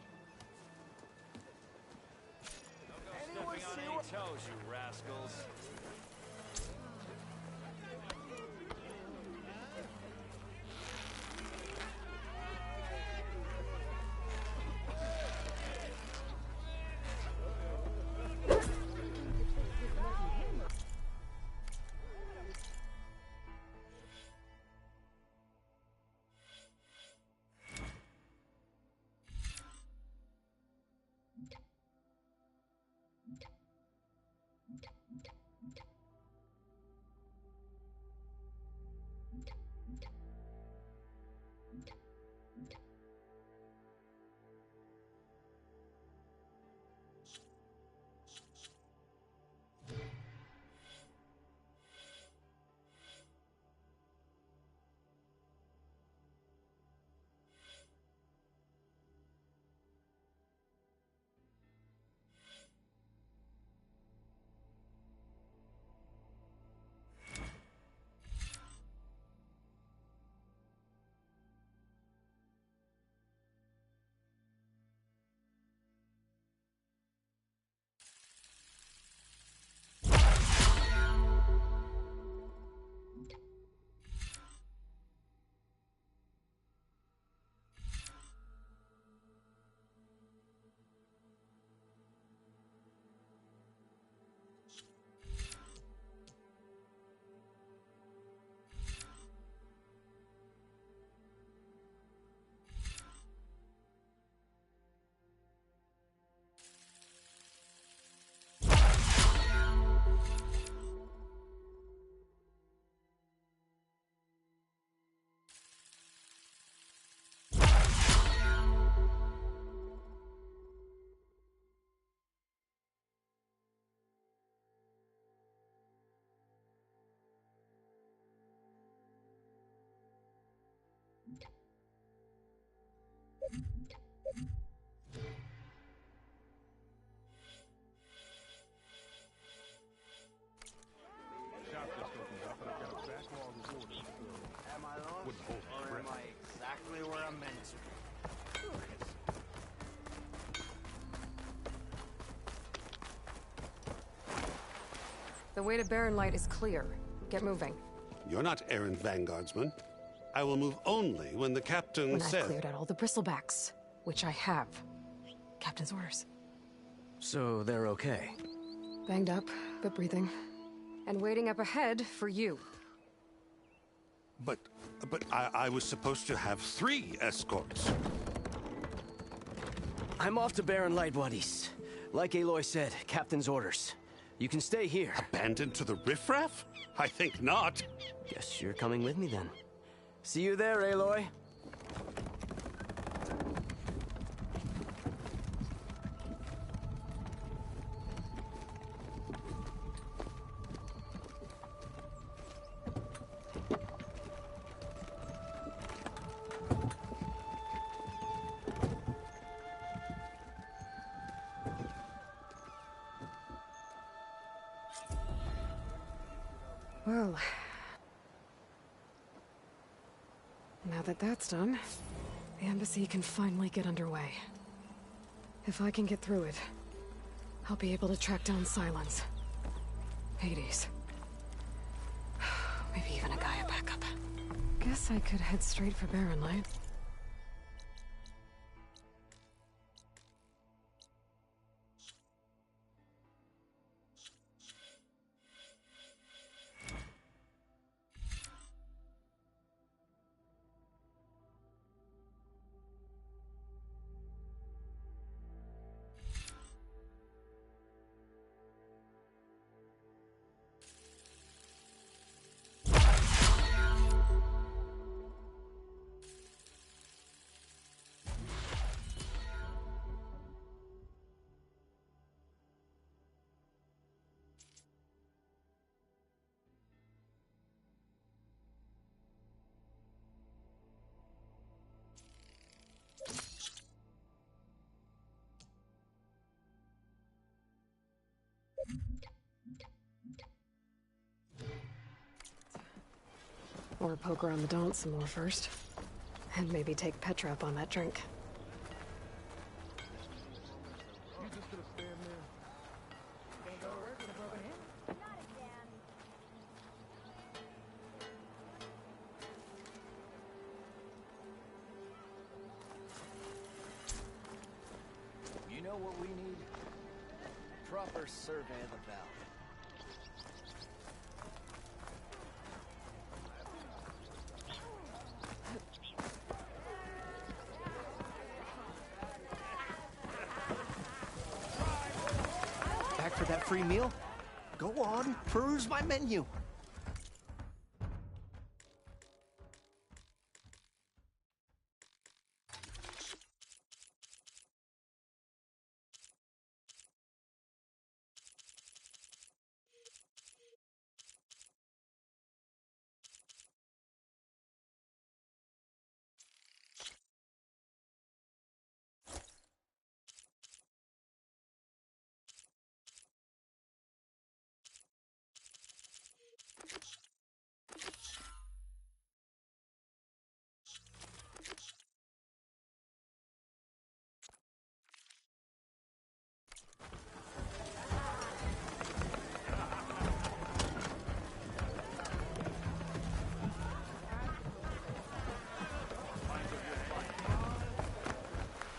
Anyone see what... toes, you rascals.
Wouldn't hold my
Or am
breath.
I exactly where I'm meant to be?
The way to Barren Light is clear. Get moving.
You're not errant vanguardsman. I will move only when the captain
When
says...
I've cleared out all the bristlebacks, which I have. Captain's orders.
So they're okay?
Banged up, but breathing. And waiting up ahead for you.
But I was supposed to have 3 escorts.
I'm off to Barren Light, buddies. Like Aloy said, Captain's orders. You can stay here.
Abandoned to the riffraff? I think not.
Guess you're coming with me then. See you there, Aloy.
Well, now that that's done, the embassy can finally get underway. If I can get through it, I'll be able to track down Silence, Hades, maybe even a Gaia backup. Guess I could head straight for Barren Light. Or poke around the dance some more first. And maybe take Petra up on that drink.
You know what we need? Proper survey of the valley.
Back for that free meal? Go on, peruse my menu.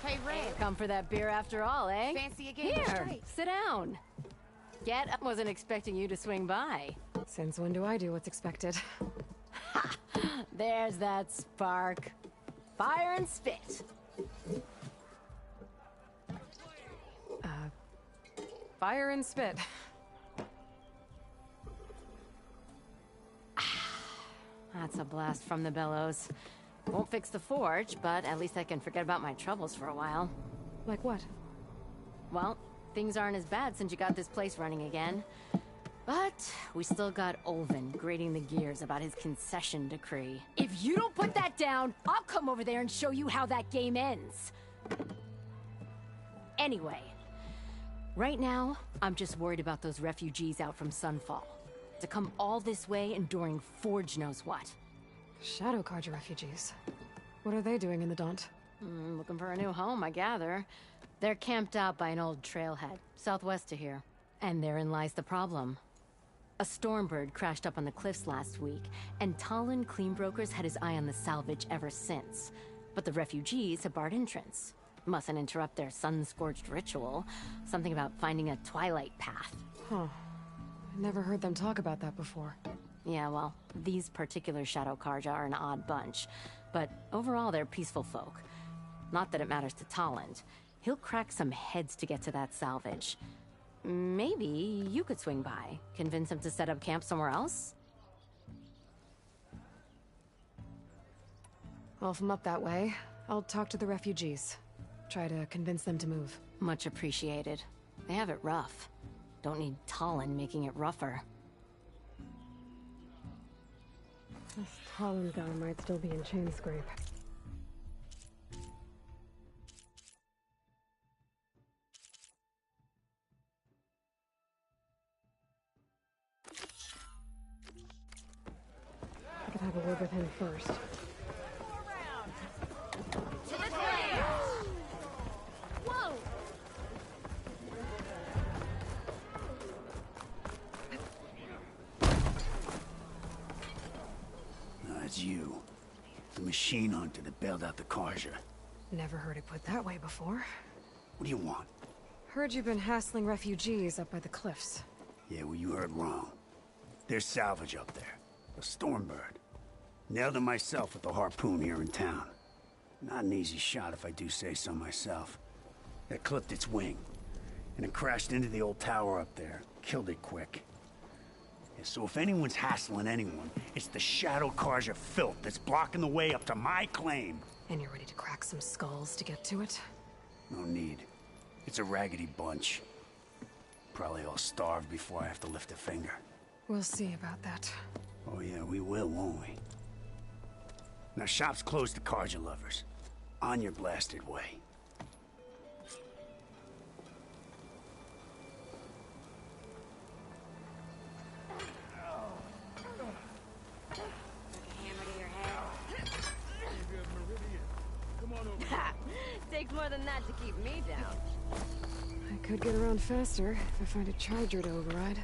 Hey, Red.
Come for that beer after all, eh?
Fancy a game of
Here,
straight?
sit down. Wasn't expecting you to swing by.
Since when do I do what's expected?
There's that spark. Fire and spit.
Fire and spit.
That's a blast from the bellows. Won't fix the forge, but at least I can forget about my troubles for a while.
Like what?
Well, things aren't as bad since you got this place running again. But we still got Olvin grating the gears about his concession decree. If you don't put that down, I'll come over there and show you how that game ends. Anyway, right now, I'm just worried about those refugees out from Sunfall. To come all this way enduring Forge knows what.
Shadow Carja refugees. What are they doing in the Daunt?
Looking for a new home, I gather. They're camped out by an old trailhead, southwest of here. And therein lies the problem. A Stormbird crashed up on the cliffs last week, and Talon Cleanbrokers had his eye on the salvage ever since. But the refugees have barred entrance. Mustn't interrupt their sun-scorched ritual. Something about finding a twilight path.
Huh. I never heard them talk about that before.
Yeah, well, these particular Shadow Carja are an odd bunch. But overall, they're peaceful folk. Not that it matters to Talon. He'll crack some heads to get to that salvage. Maybe you could swing by, convince him to set up camp somewhere else?
Well, if I'm up that way, I'll talk to the refugees. Try to convince them to move.
Much appreciated. They have it rough. Don't need Talon making it rougher.
This Talon guy might still be in chain scrape. I could have a word with him first.
Whoa!
It's you. The machine hunter that bailed out the Carja.
Never heard it put that way before.
What do you want?
Heard you've been hassling refugees up by the cliffs.
Yeah, well, you heard wrong. There's salvage up there. A Stormbird. Nailed him myself with the harpoon here in town. Not an easy shot if I do say so myself. It clipped its wing. And it crashed into the old tower up there. Killed it quick. Yeah, so if anyone's hassling anyone, it's the Shadow Carja filth that's blocking the way up to my claim.
And you're ready to crack some skulls to get to it?
No need. It's a raggedy bunch. Probably all starved before I have to lift a finger.
We'll see about that.
Oh yeah, we will, won't we? Now shop's closed to Carja lovers. On your blasted way.
Takes more than that to keep me down.
I could get around faster if I find a charger to override.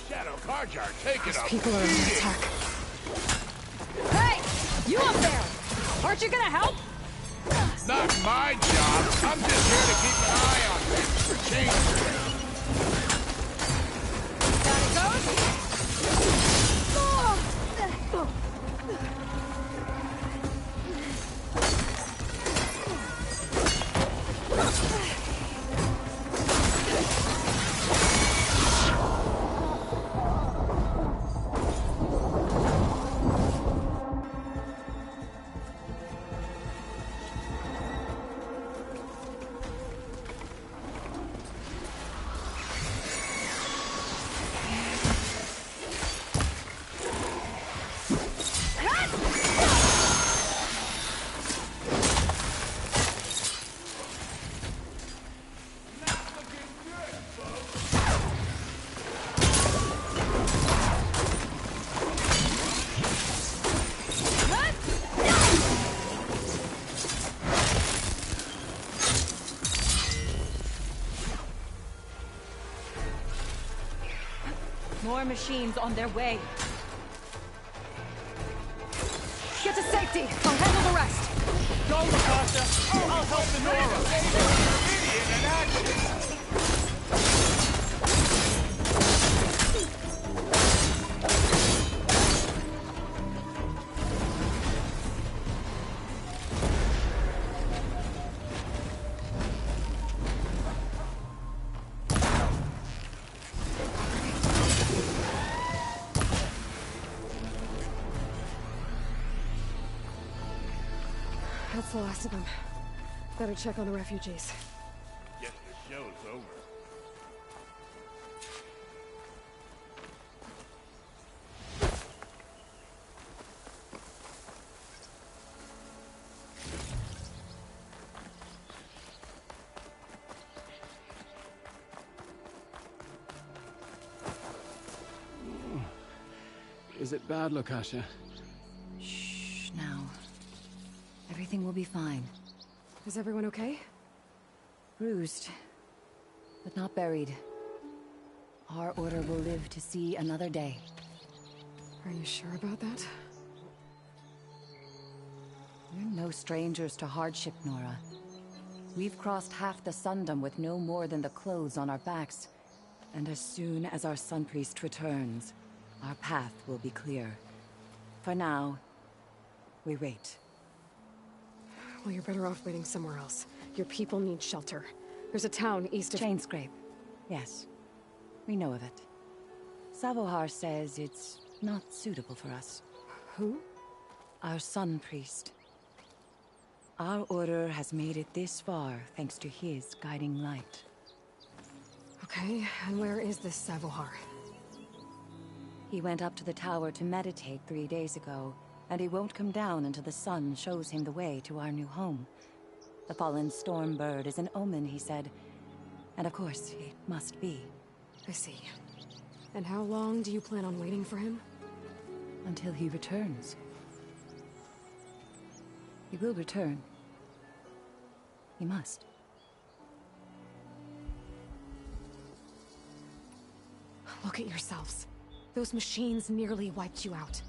Shadow Carja, take it up.
People are under attack.
Hey! You up there! Aren't you gonna help?
Not my job. I'm just here to keep an eye on things for change.
More machines on their way.
Get to safety! I'll handle the rest!
Go, Natasha! I'll help the
That's the last of them. Better check on the refugees.
Guess the show's over.
Is it bad, Lukasha?
Shh, now. Everything will be fine.
Is everyone okay?
Bruised, but not buried. Our order will live to see another day.
Are you sure about that?
We're no strangers to hardship, Nora. We've crossed half the Sundom with no more than the clothes on our backs. And as soon as our Sun Priest returns, our path will be clear. For now, we wait.
Well, you're better off waiting somewhere else. Your people need shelter. There's a town east of...
Chainscrape. Yes. We know of it. Savohar says it's not suitable for us.
Who?
Our Sun Priest. Our order has made it this far thanks to his guiding light.
Okay, and where is this Savohar?
He went up to the tower to meditate 3 days ago, and he won't come down until the sun shows him the way to our new home. The fallen storm bird is an omen, he said. And of course, it must be.
I see. And how long do you plan on waiting for him?
Until he returns. He will return. He must.
Look at yourselves. Those machines nearly wiped you out.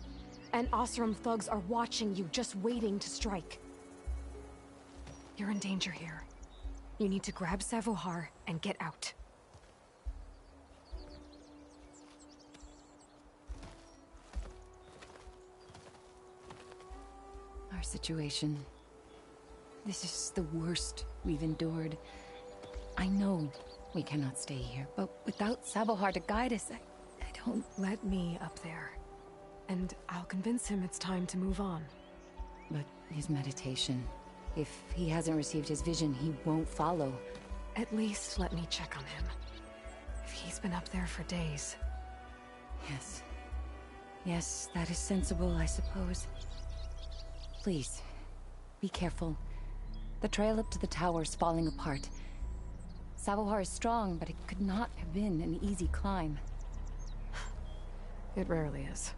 And Osram thugs are watching you, just waiting to strike. You're in danger here. You need to grab Savohar and get out.
Our situation. This is the worst we've endured. I know we cannot stay here, but without Savohar to guide us, I don't...
Let me up there. And I'll convince him it's time to move on.
But his meditation... If he hasn't received his vision, he won't follow.
At least let me check on him. If he's been up there for days.
Yes. Yes, that is sensible, I suppose. Please, be careful. The trail up to the tower is falling apart. Savohar is strong, but it could not have been an easy climb.
It rarely is.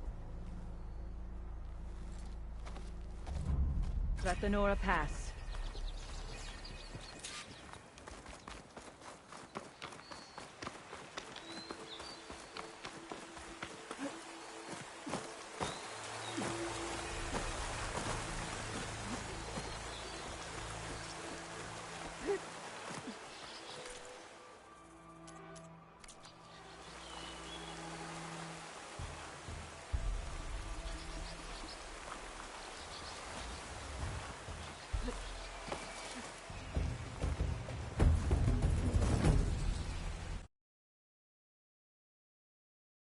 Let the Nora pass.